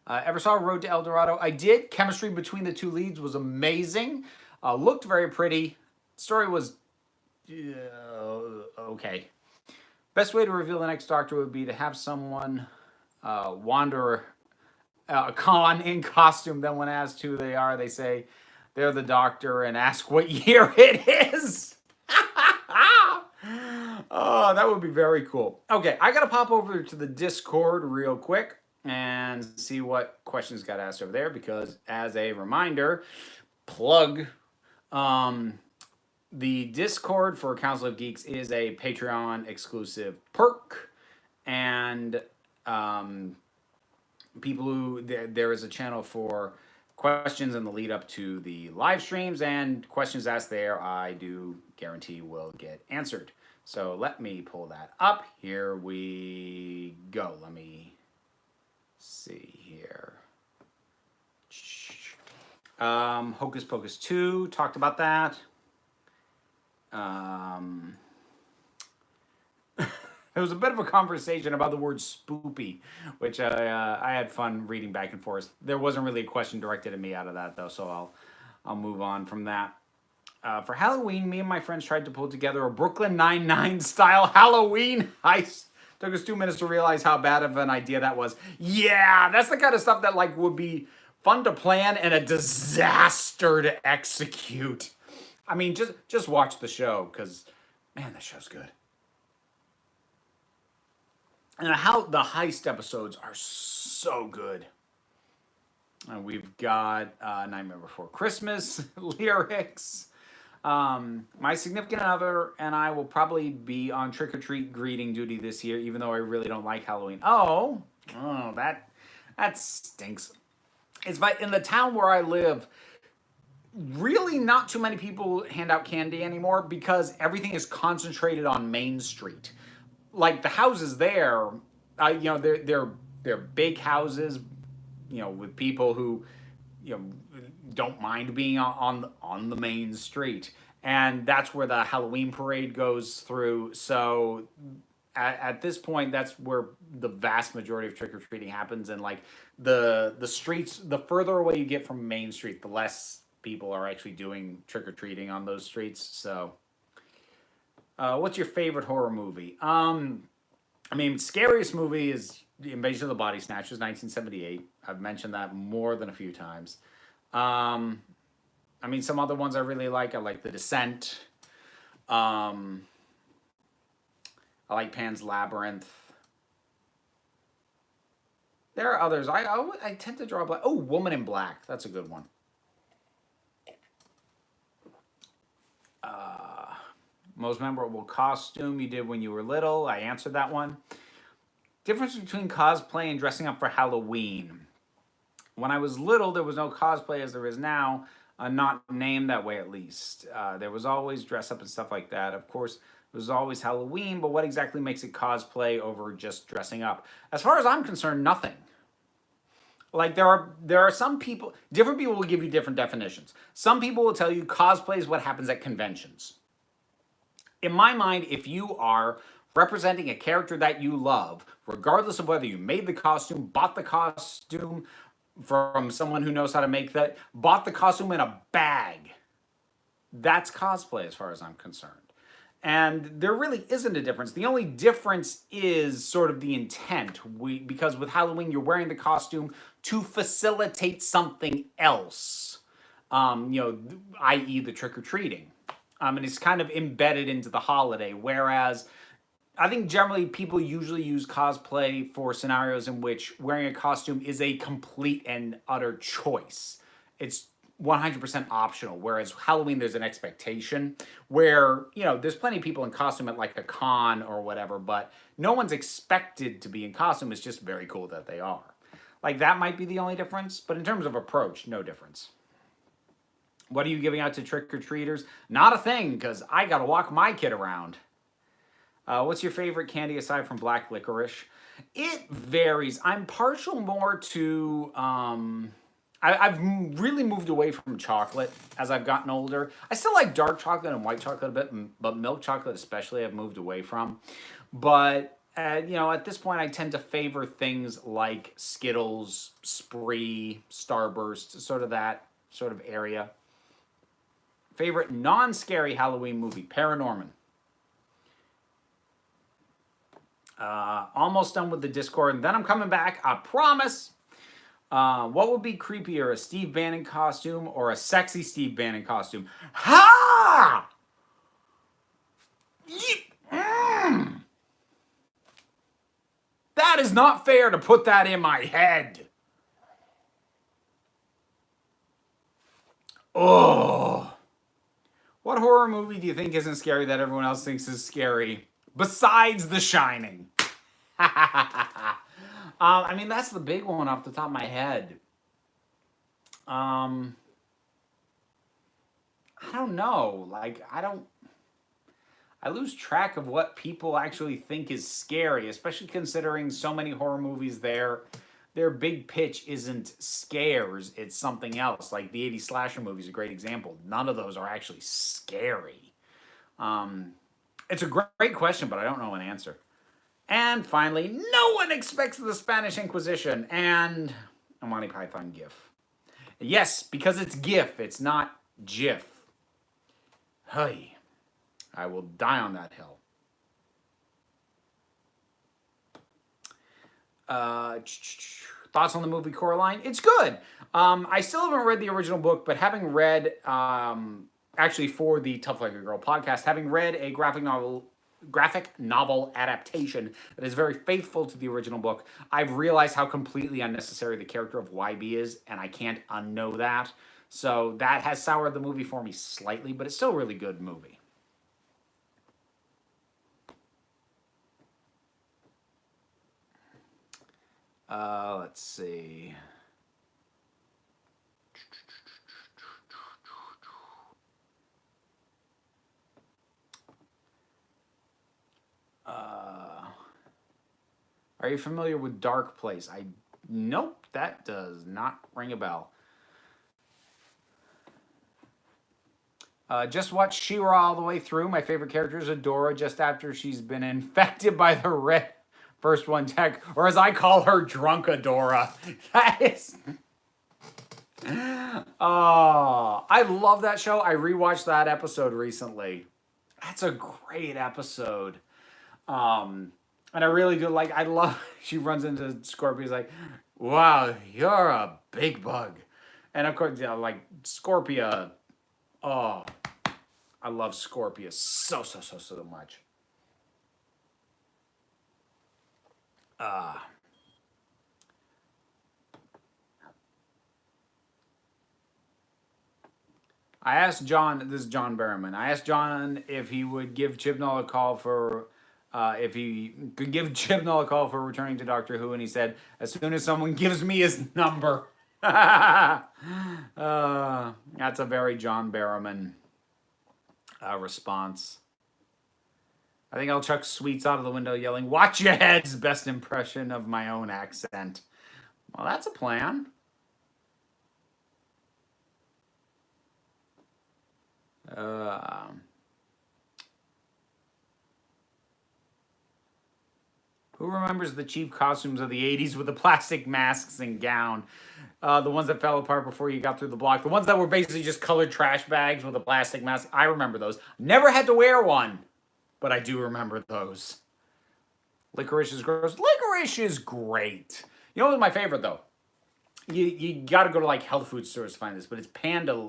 A: Ever saw Road to El Dorado? I did. Chemistry between the two leads was amazing. Looked very pretty. Story was okay. Best way to reveal the next Doctor would be to have someone wander a con in costume. Then when asked who they are, they say they're the Doctor and ask what year it is. Oh, that would be very cool. Okay, I got to pop over to the Discord real quick and see what questions got asked over there, because as a reminder, plug, the Discord for Council of Geeks is a Patreon exclusive perk, and people who, there is a channel for questions in the lead up to the live streams, and questions asked there I do guarantee will get answered. So let me pull that up. Here we go. Let me see here. Hocus Pocus 2, talked about that. There was a bit of a conversation about the word spoopy, which I had fun reading back and forth. There wasn't really a question directed at me out of that, though, so I'll move on from that. For Halloween, me and my friends tried to pull together a Brooklyn Nine-Nine style Halloween heist Took us 2 minutes to realize how bad of an idea that was. Yeah, that's the kind of stuff that like would be fun to plan and a disaster to execute. I mean, just watch the show because, man, the show's good. And how the heist episodes are so good. We've got Nightmare Before Christmas lyrics. My significant other and I will probably be on trick-or-treat greeting duty this year, even though I really don't like Halloween. Oh, that stinks. It's like in the town where I live, really not too many people hand out candy anymore because everything is concentrated on Main Street. Like the houses there, they're big houses, with people who, don't mind being on the main street, and that's where the Halloween parade goes through. So at this point, that's where the vast majority of trick or treating happens, and like the streets, the further away you get from Main Street, the less people are actually doing trick or treating on those streets. So, what's your favorite horror movie? Scariest movie is The Invasion of the Body Snatchers, 1978. I've mentioned that more than a few times. Some other ones I really like. I like The Descent. I like Pan's Labyrinth. There are others. I tend to draw a black. Oh, Woman in Black. That's a good one. Most memorable costume you did when you were little. I answered that one. Difference between cosplay and dressing up for Halloween. When I was little, there was no cosplay as there is now. Not named that way, at least. There was always dress up and stuff like that. Of course, it was always Halloween, but what exactly makes it cosplay over just dressing up? As far as I'm concerned, nothing. Like there are some people, different people will give you different definitions. Some people will tell you cosplay is what happens at conventions. In my mind, if you are representing a character that you love, regardless of whether you made the costume, bought the costume from someone who knows how to make that, bought the costume in a bag, that's cosplay as far as I'm concerned. And there really isn't a difference. The only difference is sort of the intent. Because with Halloween, you're wearing the costume to facilitate something else, i.e. the trick-or-treating. And it's kind of embedded into the holiday, whereas I think generally people usually use cosplay for scenarios in which wearing a costume is a complete and utter choice. It's 100% optional, whereas Halloween there's an expectation where, there's plenty of people in costume at like a con or whatever, but no one's expected to be in costume. It's just very cool that they are. Like that might be the only difference, but in terms of approach, no difference. What are you giving out to trick-or-treaters? Not a thing, because I got to walk my kid around. What's your favorite candy aside from black licorice? It varies. I'm partial more to... I've really moved away from chocolate as I've gotten older. I still like dark chocolate and white chocolate a bit, but milk chocolate especially I've moved away from. But, at this point I tend to favor things like Skittles, Spree, Starburst, sort of that sort of area. Favorite non-scary Halloween movie, Paranorman. Almost done with the Discord, and then I'm coming back, I promise. What would be creepier, a Steve Bannon costume or a sexy Steve Bannon costume? Ha! That is not fair to put that in my head. Oh. What horror movie do you think isn't scary that everyone else thinks is scary? Besides The Shining. That's the big one off the top of my head. I don't know. I lose track of what people actually think is scary, especially considering so many horror movies their big pitch isn't scares, it's something else. Like the 80s slasher movie is a great example. None of those are actually scary. It's a great question, but I don't know an answer. And finally, no one expects the Spanish Inquisition and a Monty Python GIF. Yes, because it's GIF, it's not GIF. Hey, I will die on that hill. Thoughts on the movie Coraline? It's good. I still haven't read the original book, but having read, actually for the Tough Like a Girl podcast, having read a graphic novel adaptation that is very faithful to the original book, I've realized how completely unnecessary the character of YB is, and I can't unknow that. So that has soured the movie for me slightly, but it's still a really good movie. Let's see. Are you familiar with Dark Place? Nope, that does not ring a bell. Just watched She-Ra all the way through. My favorite character is Adora just after she's been infected by the red first one tech, or as I call her, drunk Adora. That is... Oh, I love that show. I rewatched that episode recently. That's a great episode. And I really do like, I love, she runs into Scorpio's like, wow, you're a big bug. And of course, yeah, like Scorpia, oh, I love Scorpia so much. I asked John, this is John Berriman, I asked John if he would give Chibnall a call for, if he could give Chibnall a call for returning to Doctor Who, and he said, as soon as someone gives me his number. That's a very John Berriman response. I think I'll chuck sweets out of the window yelling, watch your heads, best impression of my own accent. Well, that's a plan. Who remembers the cheap costumes of the 80s with the plastic masks and gown? The ones that fell apart before you got through the block. The ones that were basically just colored trash bags with a plastic mask. I remember those. Never had to wear one, but I do remember those. Licorice is gross. Licorice is great. You know what's my favorite, though? You got to go to like health food stores to find this, but it's Panda.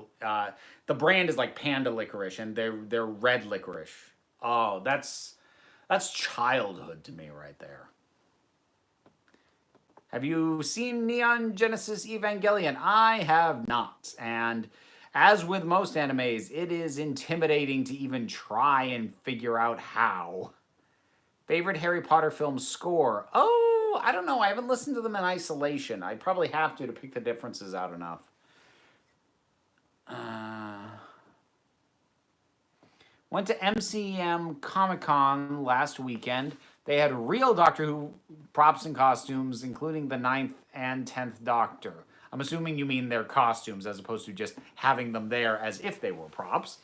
A: The brand is like Panda licorice, and they're red licorice. Oh, that's childhood to me right there. Have you seen Neon Genesis Evangelion? I have not, and as with most animes, it is intimidating to even try and figure out how. Favorite Harry Potter film score? Oh, I don't know. I haven't listened to them in isolation. I probably have to pick the differences out enough. Went to MCM Comic-Con last weekend. They had real Doctor Who props and costumes, including the 9th and 10th Doctor. I'm assuming you mean their costumes as opposed to just having them there as if they were props.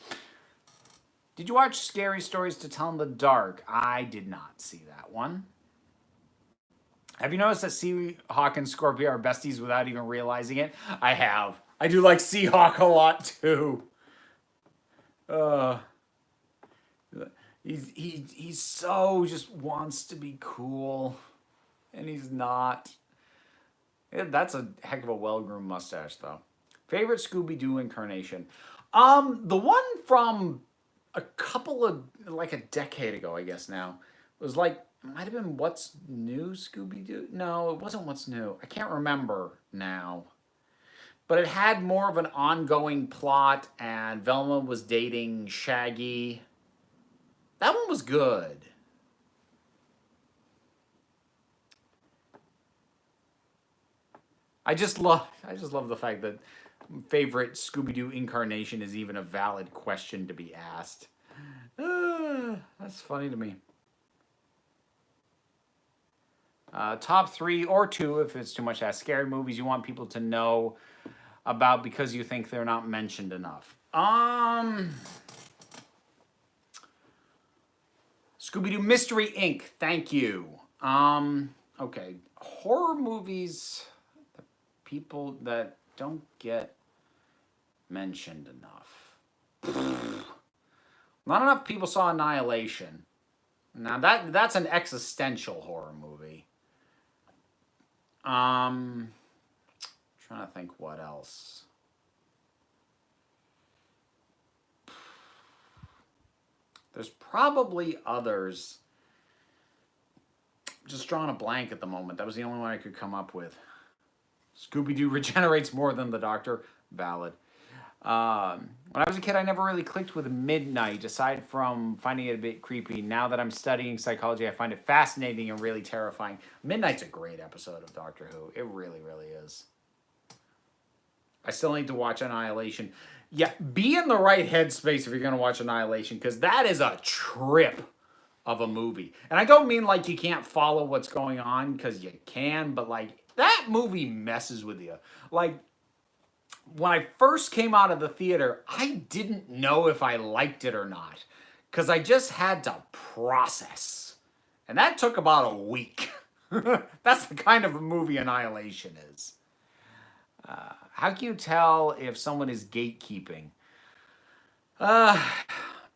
A: Did you watch Scary Stories to Tell in the Dark? I did not see that one. Have you noticed that Seahawk and Scorpio are besties without even realizing it? I have. I do like Seahawk a lot too. He's so just wants to be cool, and he's not. That's a heck of a well-groomed mustache, though. Favorite Scooby-Doo incarnation? The one from a couple of, like a decade ago, I guess now. It was like, it might have been What's New Scooby-Doo? No, it wasn't What's New. I can't remember now. But it had more of an ongoing plot, and Velma was dating Shaggy. That one was good. I just love the fact that favorite Scooby-Doo incarnation is even a valid question to be asked. That's funny to me. Top 3 or 2, if it's too much to ask, scary movies you want people to know about because you think they're not mentioned enough. Scooby-Doo Mystery Inc. Thank you. Okay. Horror movies, the people that don't get mentioned enough. Not enough people saw Annihilation. Now that's an existential horror movie. Trying to think what else. There's probably others. Just drawing a blank at the moment. That was the only one I could come up with. Scooby-Doo regenerates more than the Doctor. Valid. When I was a kid, I never really clicked with Midnight, aside from finding it a bit creepy. Now that I'm studying psychology, I find it fascinating and really terrifying. Midnight's a great episode of Doctor Who. It really, really is. I still need to watch Annihilation. Yeah, be in the right headspace if you're going to watch Annihilation, because that is a trip of a movie. And I don't mean like you can't follow what's going on, because you can, but like that movie messes with you. Like, when I first came out of the theater, I didn't know if I liked it or not, because I just had to process. And that took about a week. That's the kind of a movie Annihilation is. How can you tell if someone is gatekeeping?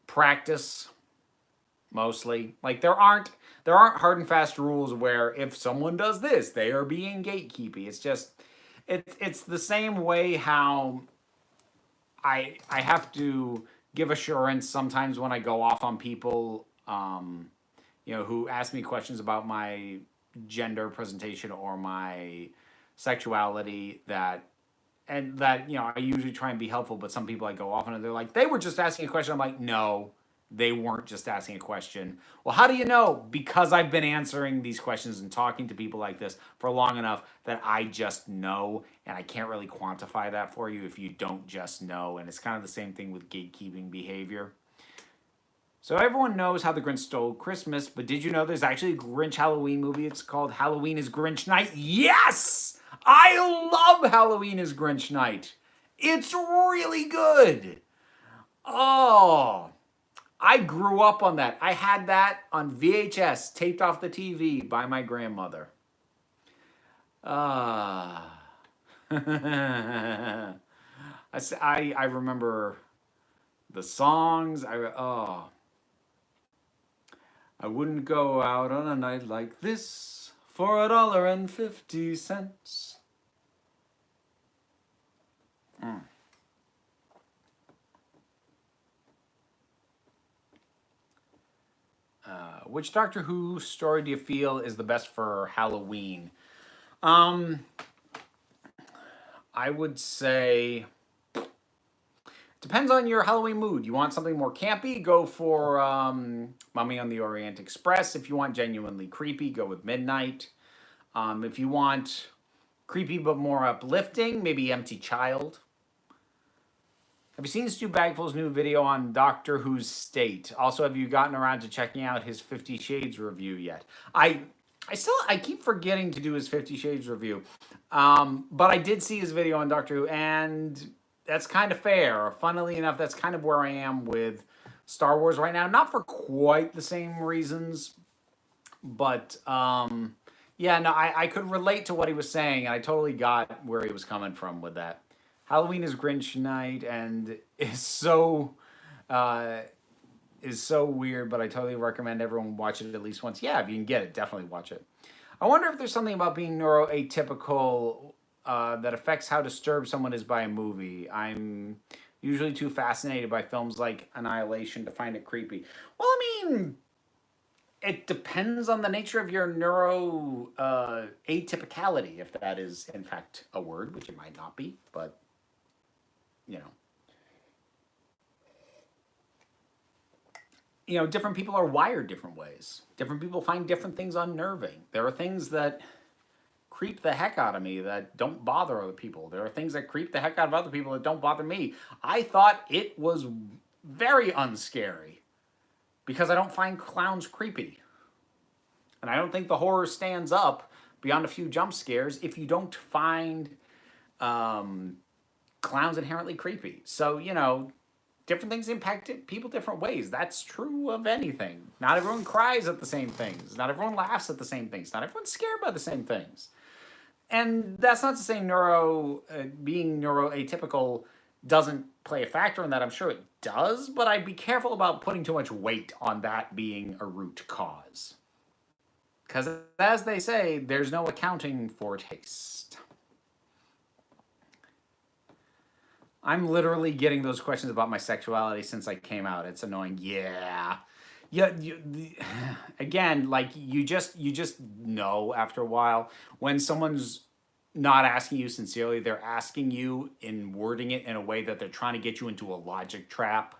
A: Practice, mostly. Like there aren't hard and fast rules where if someone does this, they are being gatekeepy. It's just it's the same way how I have to give assurance sometimes when I go off on people, who ask me questions about my gender presentation or my sexuality I usually try and be helpful, but some people I go off on and they're like, they were just asking a question. I'm like, no, they weren't just asking a question. Well, how do you know? Because I've been answering these questions and talking to people like this for long enough that I just know, and I can't really quantify that for you if you don't just know. And it's kind of the same thing with gatekeeping behavior. So everyone knows how the Grinch stole Christmas, but did you know there's actually a Grinch Halloween movie? It's called Halloween is Grinch Night. Yes! I love Halloween is Grinch Night. It's really good. Oh, I grew up on that. I had that on VHS, taped off the TV by my grandmother. I remember the songs. I wouldn't go out on a night like this for $1.50. Which Doctor Who story do you feel is the best for Halloween? I would say depends on your Halloween mood. You want something more campy? Go for Mummy on the Orient Express. If you want genuinely creepy, go with Midnight. If you want creepy but more uplifting, maybe Empty Child. Have you seen Stu Bagful's new video on Doctor Who's state? Also, have you gotten around to checking out his 50 Shades review yet? I keep forgetting to do his 50 Shades review. But I did see his video on Doctor Who, and that's kind of fair. Funnily enough, that's kind of where I am with Star Wars right now. Not for quite the same reasons, but I could relate to what he was saying, and I totally got where he was coming from with that. Halloween is Grinch Night and is so weird, but I totally recommend everyone watch it at least once. Yeah, if you can get it, definitely watch it. I wonder if there's something about being neuroatypical that affects how disturbed someone is by a movie. I'm usually too fascinated by films like Annihilation to find it creepy. Well, I mean, it depends on the nature of your atypicality, if that is in fact a word, which it might not be, but different people are wired different ways. Different people find different things unnerving. There are things that creep the heck out of me that don't bother other people. There are things that creep the heck out of other people that don't bother me. I thought it was very unscary because I don't find clowns creepy. And I don't think the horror stands up beyond a few jump scares if you don't find clowns inherently creepy. So, different things impact people different ways. That's true of anything. Not everyone cries at the same things. Not everyone laughs at the same things. Not everyone's scared by the same things. And that's not to say being neuroatypical doesn't play a factor in that. I'm sure it does, but I'd be careful about putting too much weight on that being a root cause. Because as they say, there's no accounting for taste. I'm literally getting those questions about my sexuality since I came out. It's annoying. Yeah. Yeah, again, like you just know after a while when someone's not asking you sincerely, they're asking you in wording it in a way that they're trying to get you into a logic trap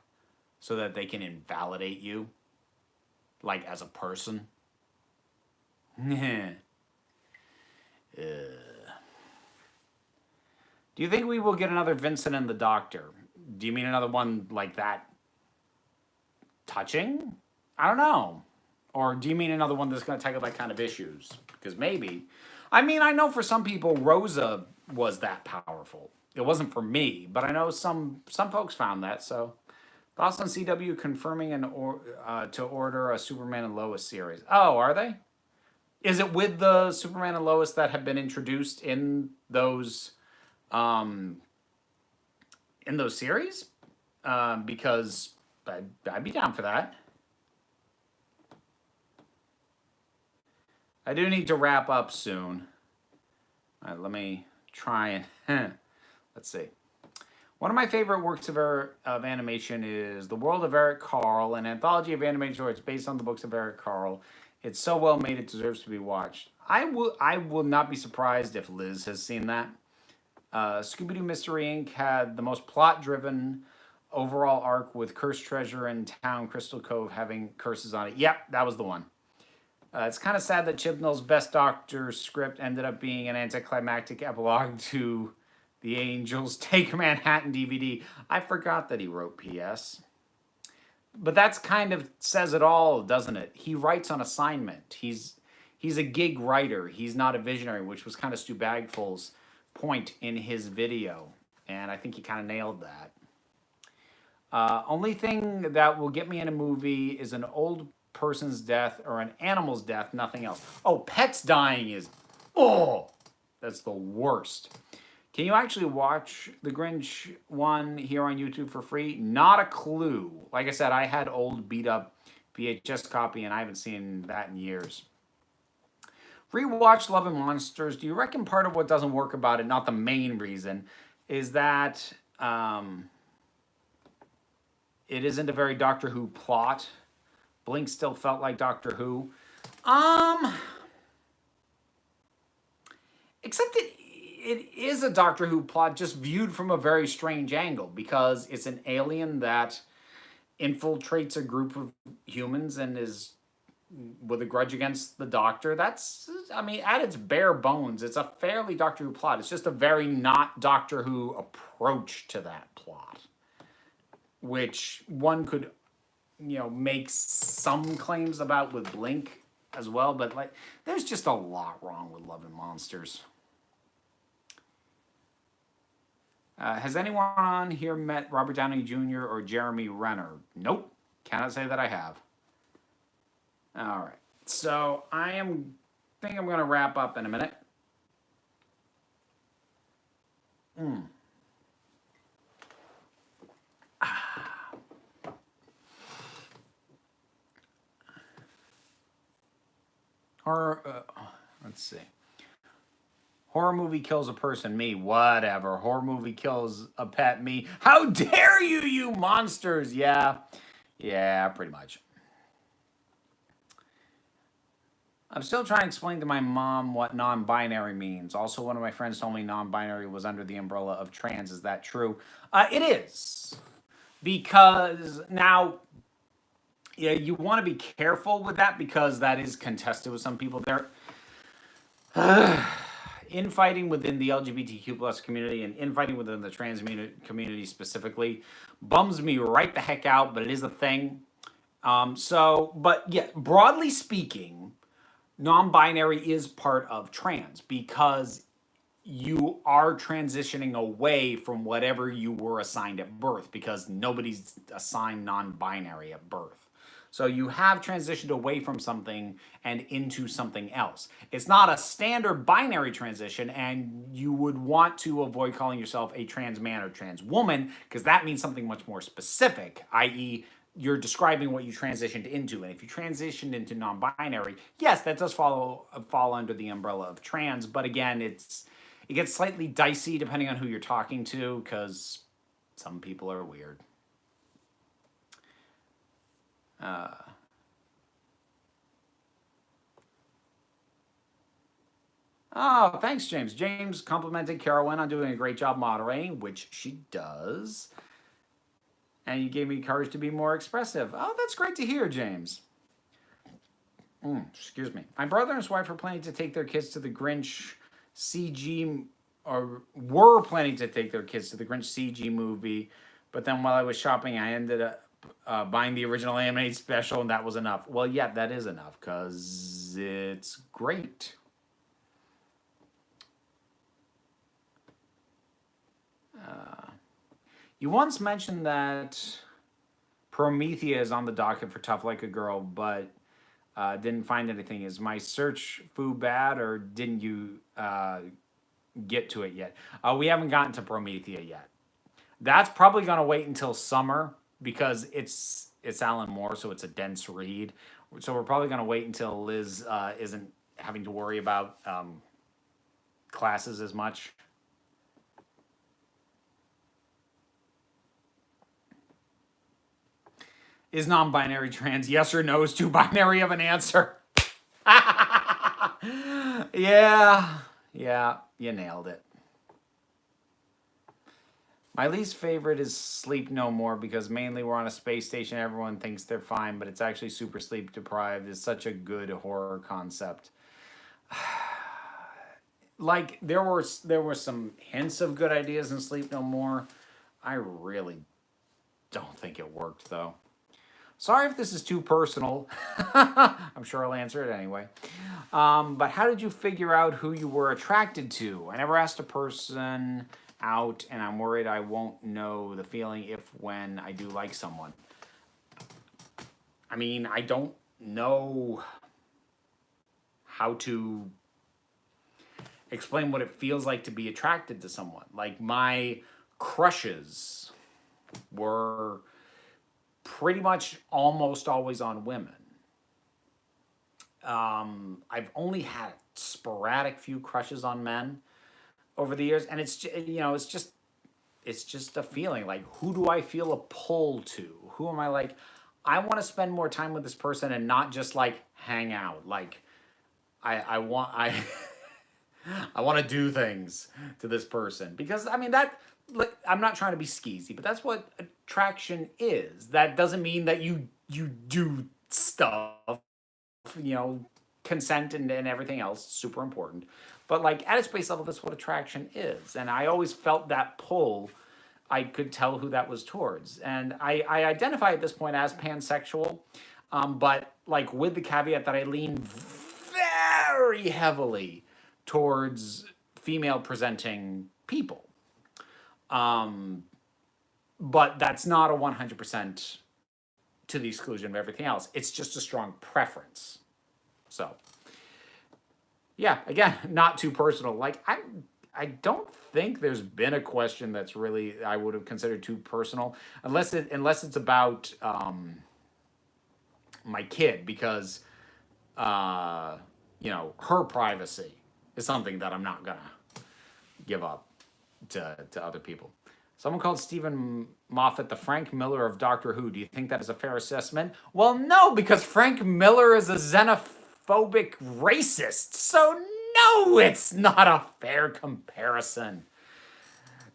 A: so that they can invalidate you, like as a person. Do you think we will get another Vincent and the Doctor? Do you mean another one like that touching? I don't know. Or do you mean another one that's going to tackle that kind of issues? Because maybe. I mean, I know for some people, Rosa was that powerful. It wasn't for me, but I know some folks found that. So, thoughts on CW confirming to order a Superman and Lois series? Oh, are they? Is it with the Superman and Lois that have been introduced in those series? Because I'd be down for that. I do need to wrap up soon. All right, let me try and let's see. One of my favorite works of animation is The World of Eric Carle, an anthology of animated shorts based on the books of Eric Carle. It's so well made, it deserves to be watched. I will not be surprised if Liz has seen that. Scooby-Doo Mystery Inc. had the most plot-driven overall arc with Cursed Treasure and Town Crystal Cove having curses on it. Yep, that was the one. It's kind of sad that Chibnall's Best Doctor script ended up being an anticlimactic epilogue to the Angels Take Manhattan DVD. I forgot that he wrote PS. But that's kind of says it all, doesn't it? He writes on assignment. He's a gig writer. He's not a visionary, which was kind of Stu Bagfull's point in his video. And I think he kind of nailed that. Only thing that will get me in a movie is an old person's death or an animal's death, nothing else. Oh, pets dying is, that's the worst. Can you actually watch the Grinch one here on YouTube for free? Not a clue. Like I said, I had old beat up VHS copy and I haven't seen that in years. Rewatch Love and Monsters. Do you reckon part of what doesn't work about it, not the main reason, is that it isn't a very Doctor Who plot? Blink still felt like Doctor Who. Except it is a Doctor Who plot just viewed from a very strange angle because it's an alien that infiltrates a group of humans and is with a grudge against the Doctor. That's, I mean, at its bare bones, it's a fairly Doctor Who plot. It's just a very not Doctor Who approach to that plot, which one could, make some claims about with Blink as well, but like, there's just a lot wrong with Love and Monsters. Has anyone on here met Robert Downey Jr. or Jeremy Renner? Nope. Cannot say that I have. All right. So I think I'm going to wrap up in a minute. Horror, let's see. Horror movie kills a person, me, whatever. Horror movie kills a pet, me. How dare you, you monsters? Yeah, pretty much. I'm still trying to explain to my mom what non-binary means. Also, one of my friends told me non-binary was under the umbrella of trans. Is that true? It is. Because now, yeah, you want to be careful with that because that is contested with some people there. Infighting within the LGBTQ plus community and infighting within the trans community specifically bums me right the heck out, but it is a thing. But yeah, broadly speaking, non-binary is part of trans because you are transitioning away from whatever you were assigned at birth because nobody's assigned non-binary at birth. So you have transitioned away from something and into something else. It's not a standard binary transition, and you would want to avoid calling yourself a trans man or trans woman because that means something much more specific, i.e. you're describing what you transitioned into. And if you transitioned into non-binary, yes, that does fall under the umbrella of trans. But again, it gets slightly dicey depending on who you're talking to, because some people are weird. Oh, thanks, James. James complimented Carolyn on doing a great job moderating, which she does. And you gave me courage to be more expressive. Oh, that's great to hear, James. Excuse me. My brother and his wife are planning to take their kids to the Grinch CG, or were planning to take their kids to the Grinch CG movie. But then while I was shopping, I ended up buying the original animated special, and that was enough. Well, yeah, that is enough, because it's great. You once mentioned that Promethea is on the docket for Tough Like a Girl, but didn't find anything. Is my search foo bad, or didn't you get to it yet? We haven't gotten to Promethea yet. That's probably going to wait until summer, because it's Alan Moore, so it's a dense read. So we're probably going to wait until Liz isn't having to worry about classes as much. Is non-binary trans? Yes or no is too binary of an answer. Yeah, you nailed it. My least favorite is Sleep No More, because mainly we're on a space station. Everyone thinks they're fine, but it's actually super sleep deprived. It's such a good horror concept. Like there were some hints of good ideas in Sleep No More. I really don't think it worked, though. Sorry if this is too personal. I'm sure I'll answer it anyway. But how did you figure out who you were attracted to? I never asked a person out, and I'm worried I won't know the feeling if when I do like someone. I mean, I don't know how to explain what it feels like to be attracted to someone. Like, my crushes were pretty much almost always on women. I've only had sporadic few crushes on men over the years, and it's just a feeling. Like, who do I feel a pull to? Who am I like? I want to spend more time with this person and not just like hang out. Like, I want I want to do things to this person, because I mean that. Like, I'm not trying to be skeezy, but that's what attraction is. That doesn't mean that you do stuff, consent and everything else, super important. But like at its base level, that's what attraction is. And I always felt that pull. I could tell who that was towards. And I identify at this point as pansexual, but like with the caveat that I lean very heavily towards female presenting people. But that's not a 100% to the exclusion of everything else. It's just a strong preference. So, yeah, again, not too personal. Like, I don't think there's been a question that's really I would have considered too personal, unless it's about my kid, because her privacy is something that I'm not gonna give up to other people. Someone called Stephen Moffat the Frank Miller of Doctor Who. Do you think that is a fair assessment? Well, no, because Frank Miller is a xenophobic racist. So no, it's not a fair comparison.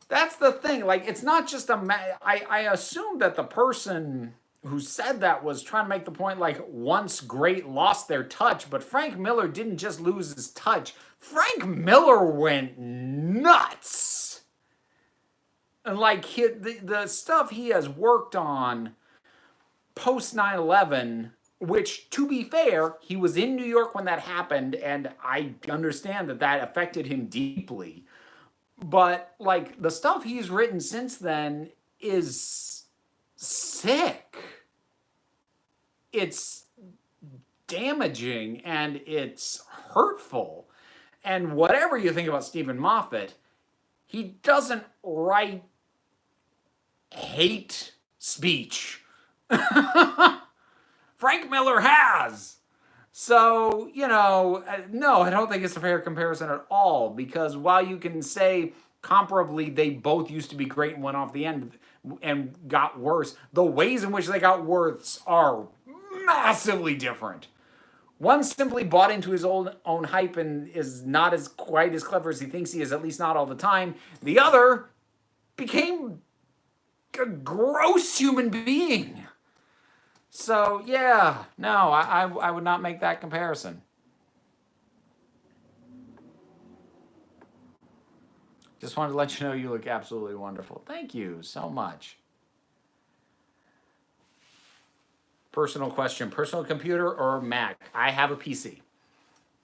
A: That's the thing. Like, it's not just I assume that the person who said that was trying to make the point, like, once great lost their touch, but Frank Miller didn't just lose his touch. Frank Miller went nuts. And like the stuff he has worked on post 9/11, which, to be fair, he was in New York when that happened, and I understand that affected him deeply. But like the stuff he's written since then is sick. It's damaging and it's hurtful. And whatever you think about Stephen Moffat, he doesn't write hate speech Frank Miller has. So, no, I don't think it's a fair comparison at all, because while you can say comparably they both used to be great and went off the end and got worse, the ways in which they got worse are massively different. One simply bought into his own hype and is not as quite as clever as he thinks he is, at least not all the time. The other became a gross human being. So, yeah, no, I would not make that comparison. Just wanted to let you know you look absolutely wonderful. Thank you so much. Personal question, personal computer or Mac? I have a PC.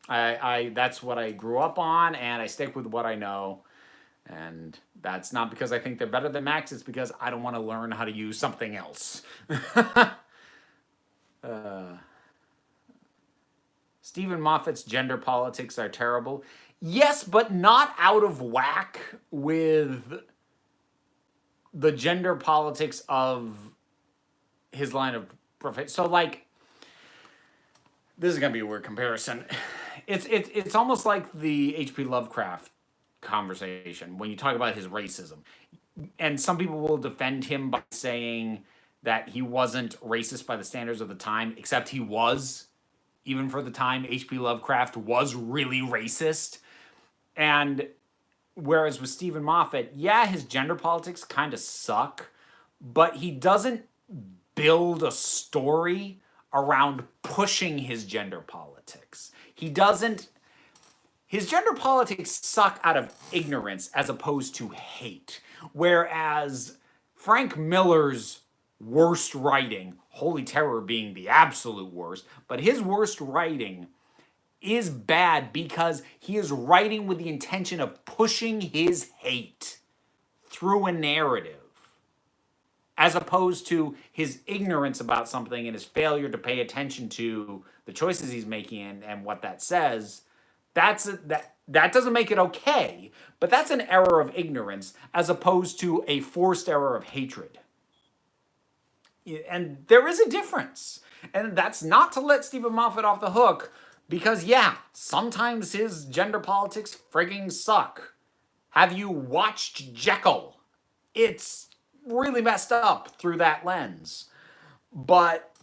A: I that's what I grew up on, and I stick with what I know. And that's not because I think they're better than Macs, it's because I don't want to learn how to use something else. Stephen Moffat's gender politics are terrible. Yes, but not out of whack with the gender politics of his line of profession. So, like, this is gonna be a weird comparison. It's almost like the H.P. Lovecraft conversation when you talk about his racism, and some people will defend him by saying that he wasn't racist by the standards of the time, except he was. Even for the time, H.P. Lovecraft was really racist. And whereas with Stephen Moffat, yeah, his gender politics kind of suck, but he doesn't build a story around pushing his gender politics. He doesn't. His gender politics suck out of ignorance as opposed to hate. Whereas Frank Miller's worst writing, Holy Terror being the absolute worst, but his worst writing is bad because he is writing with the intention of pushing his hate through a narrative, as opposed to his ignorance about something and his failure to pay attention to the choices he's making and what that says. That doesn't make it okay, but that's an error of ignorance as opposed to a forced error of hatred. And there is a difference. And that's not to let Stephen Moffat off the hook, because, yeah, sometimes his gender politics frigging suck. Have you watched Jekyll? It's really messed up through that lens. But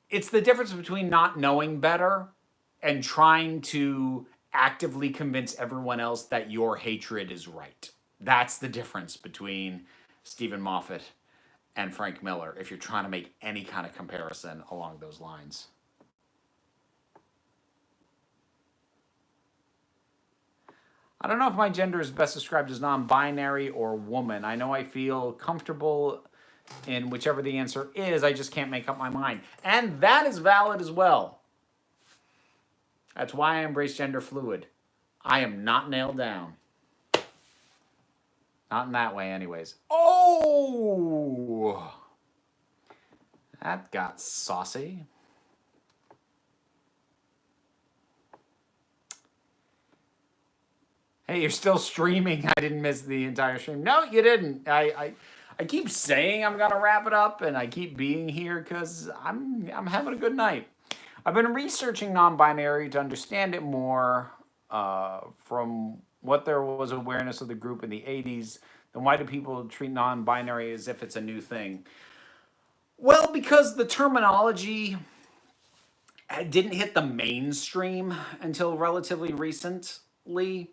A: it's the difference between not knowing better and trying to actively convince everyone else that your hatred is right. That's the difference between Stephen Moffat and Frank Miller, if you're trying to make any kind of comparison along those lines. I don't know if my gender is best described as non-binary or woman. I know I feel comfortable in whichever the answer is. I just can't make up my mind. And that is valid as well. That's why I embrace gender fluid. I am not nailed down. Not in that way, anyways. Oh! That got saucy. Hey, you're still streaming. I didn't miss the entire stream. No, you didn't. I keep saying I'm gonna wrap it up, and I keep being here because I'm having a good night. I've been researching non-binary to understand it more. From what there was awareness of the group in the 80s, then why do people treat non-binary as if it's a new thing? Well, because the terminology didn't hit the mainstream until relatively recently.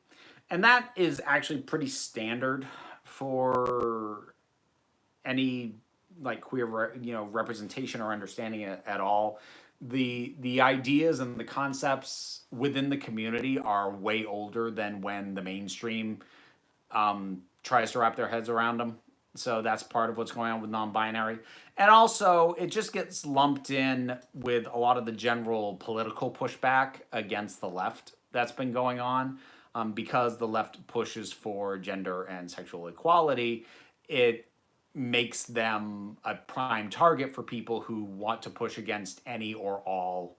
A: And that is actually pretty standard for any like queer representation or understanding at all. The ideas and the concepts within the community are way older than when the mainstream tries to wrap their heads around them. So that's part of what's going on with non-binary. And also, it just gets lumped in with a lot of the general political pushback against the left that's been going on. Because the left pushes for gender and sexual equality, it makes them a prime target for people who want to push against any or all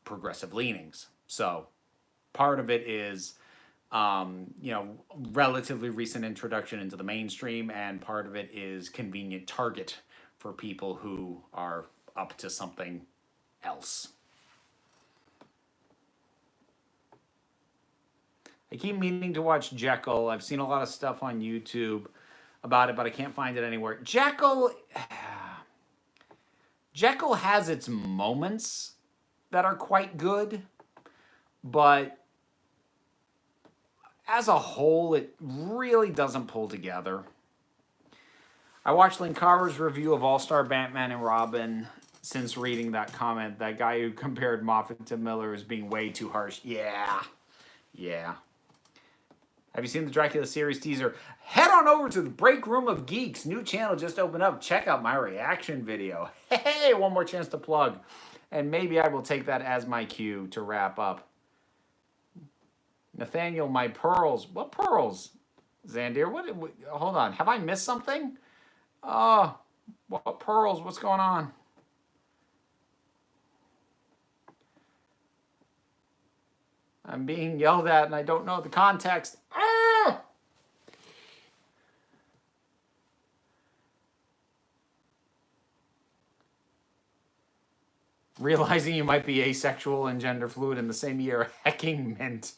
A: progressive leanings. So part of it is you know, relatively recent introduction into the mainstream, and part of it is convenient target for people who are up to something else. I keep meaning to watch Jekyll. I've seen a lot of stuff on YouTube about it, but I can't find it anywhere. Jekyll has its moments that are quite good, but as a whole, it really doesn't pull together. I watched Linkar's review of All-Star Batman and Robin. Since reading that comment, that guy who compared Moffat to Miller as being way too harsh. Yeah. Have you seen the Dracula series teaser? Head on over to the Break Room of Geeks. New channel just opened up. Check out my reaction video. Hey, one more chance to plug. And maybe I will take that as my cue to wrap up. Nathaniel, my pearls. What pearls? Zandir, what? Hold on. Have I missed something? What pearls? What's going on? I'm being yelled at and I don't know the context. Ah! Realizing you might be asexual and gender fluid in the same year. Hecking mint.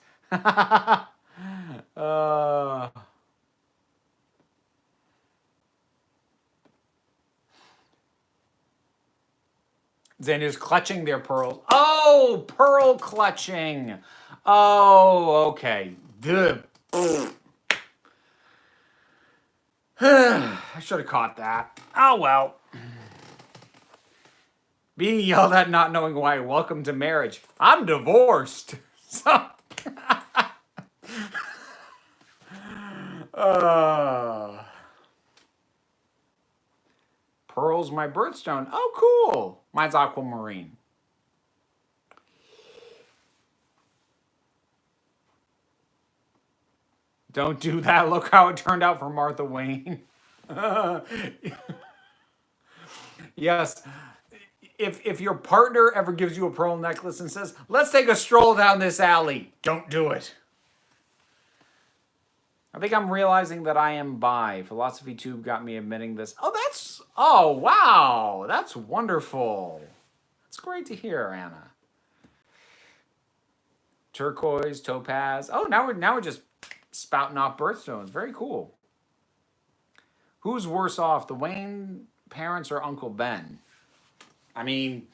A: Xander's clutching their pearls. Oh, pearl clutching. Oh, okay. Good. I should have caught that. Oh, well. Being yelled at, not knowing why. Welcome to marriage. I'm divorced. So. Pearl's my birthstone. Oh, cool. Mine's aquamarine. Don't do that. Look how it turned out for Martha Wayne. Yes. If your partner ever gives you a pearl necklace and says, let's take a stroll down this alley, don't do it. I think I'm realizing that I am bi. Philosophy Tube got me admitting this. Oh, wow. That's wonderful. That's great to hear, Anna. Turquoise, topaz. Oh, now we're just spouting off birthstones. Very cool. Who's worse off, the Wayne parents or Uncle Ben? I mean,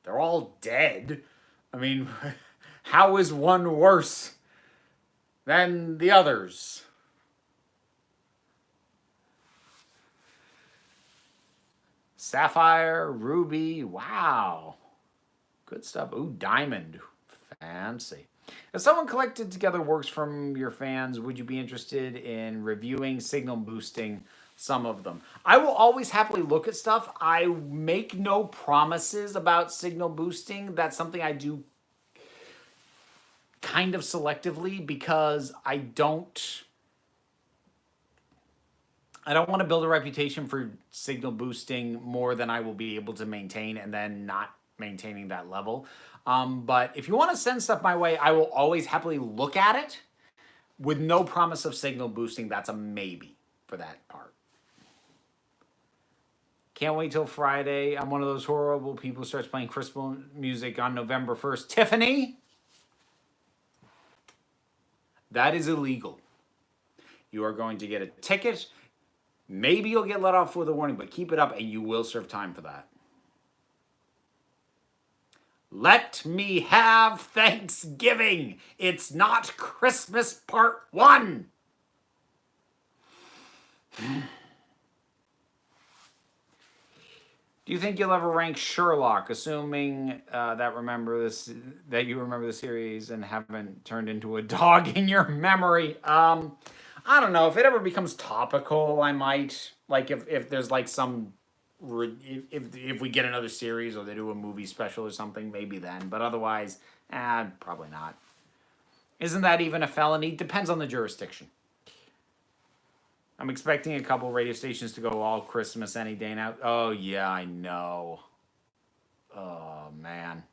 A: they're all dead. I mean, how is one worse than the others? Sapphire, ruby, wow. Good stuff. Ooh, diamond. Fancy. If someone collected together works from your fans, would you be interested in reviewing, signal boosting some of them? I will always happily look at stuff. I make no promises about signal boosting. That's something I do kind of selectively because I don't want to build a reputation for signal boosting more than I will be able to maintain and then not maintaining that level. But if you want to send stuff my way, I will always happily look at it with no promise of signal boosting. That's a maybe for that part. Can't wait till Friday. I'm one of those horrible people who starts playing Christmas music on November 1st. Tiffany, that is illegal. You are going to get a ticket. Maybe you'll get let off with a warning, but keep it up and you will serve time for that. Let me have Thanksgiving. It's not Christmas Part 1. Do you think you'll ever rank Sherlock, assuming that you remember the series and haven't turned into a dog in your memory? I don't know. If it ever becomes topical, I might. Like if there's like some, if we get another series or they do a movie special or something, maybe then. But otherwise, probably not. Isn't that even a felony? Depends on the jurisdiction. I'm expecting a couple radio stations to go all Christmas any day now. Oh, yeah, I know. Oh, man.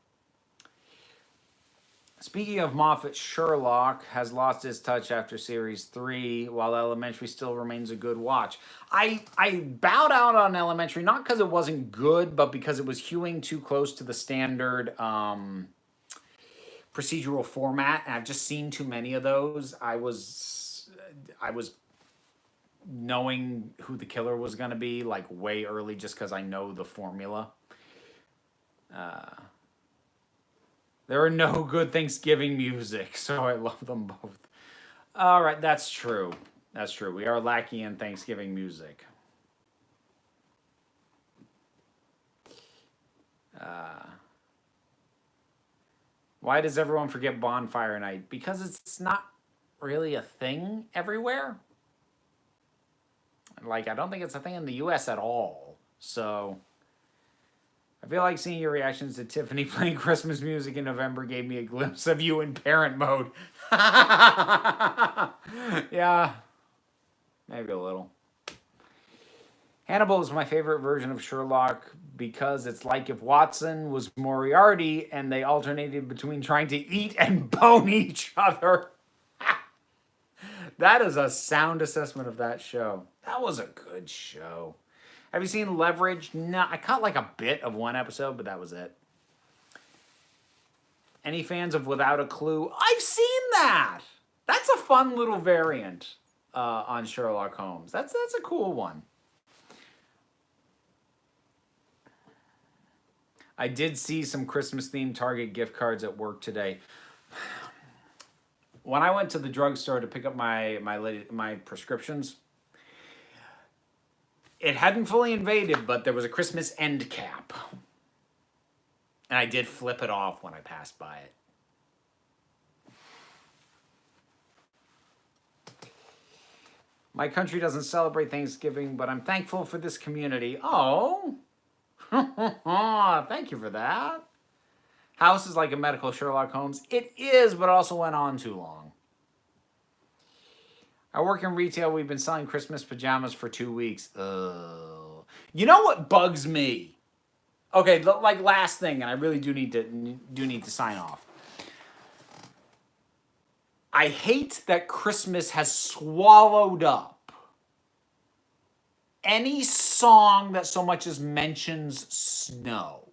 A: Speaking of Moffat, Sherlock has lost his touch after series 3, while Elementary still remains a good watch. I bowed out on Elementary, not because it wasn't good, but because it was hewing too close to the standard procedural format, and I've just seen too many of those. I was knowing who the killer was going to be like way early just because I know the formula. There are no good Thanksgiving music, so I love them both. All right, that's true. That's true. We are lacking in Thanksgiving music. Why does everyone forget Bonfire Night? Because it's not really a thing everywhere. Like, I don't think it's a thing in the US at all. So, I feel like seeing your reactions to Tiffany playing Christmas music in November gave me a glimpse of you in parent mode. Yeah, maybe a little. Hannibal is my favorite version of Sherlock because it's like if Watson was Moriarty and they alternated between trying to eat and bone each other. That is a sound assessment of that show. That was a good show. Have you seen Leverage? No, I caught like a bit of one episode, but that was it. Any fans of Without a Clue? I've seen that. That's a fun little variant on Sherlock Holmes. That's a cool one. I did see some Christmas-themed Target gift cards at work today. When I went to the drugstore to pick up my prescriptions, it hadn't fully invaded, but there was a Christmas end cap. And I did flip it off when I passed by it. My country doesn't celebrate Thanksgiving, but I'm thankful for this community. Oh, thank you for that. House is like a medical Sherlock Holmes. It is, but also went on too long. I work in retail. We've been selling Christmas pajamas for 2 weeks. You know what bugs me? Okay, like last thing, and I really do need to sign off. I hate that Christmas has swallowed up any song that so much as mentions snow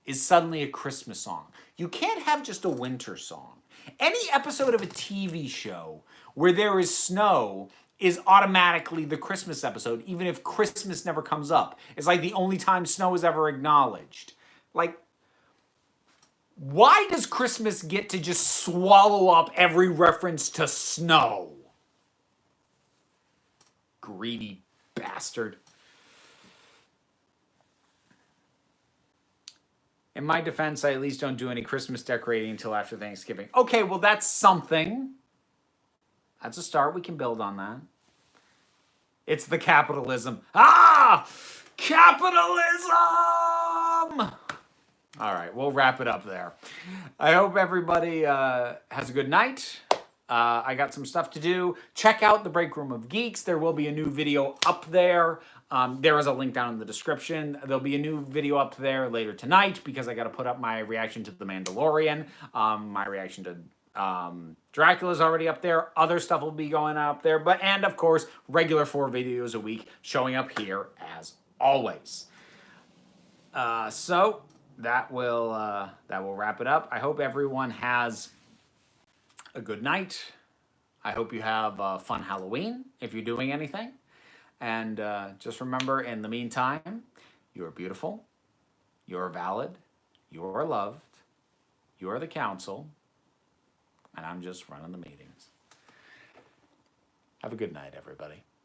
A: is suddenly a Christmas song. You can't have just a winter song. Any episode of a TV show where there is snow is automatically the Christmas episode, even if Christmas never comes up. It's like the only time snow is ever acknowledged. Like, why does Christmas get to just swallow up every reference to snow? Greedy bastard. In my defense, I at least don't do any Christmas decorating until after Thanksgiving. Okay, well, that's something. That's a start. We can build on that. It's the capitalism. Ah! Capitalism! All right, we'll wrap it up there. I hope everybody has a good night. I got some stuff to do. Check out the Break Room of Geeks. There will be a new video up there. There is a link down in the description. There'll be a new video up there later tonight because I got to put up my reaction to The Mandalorian. My reaction to Dracula's already up there. Other stuff will be going up there. And of course, regular 4 videos a week showing up here as always. So that will wrap it up. I hope everyone has a good night. I hope you have a fun Halloween if you're doing anything. And just remember, in the meantime, you're beautiful, you're valid, you're loved, you're the council, and I'm just running the meetings. Have a good night, everybody.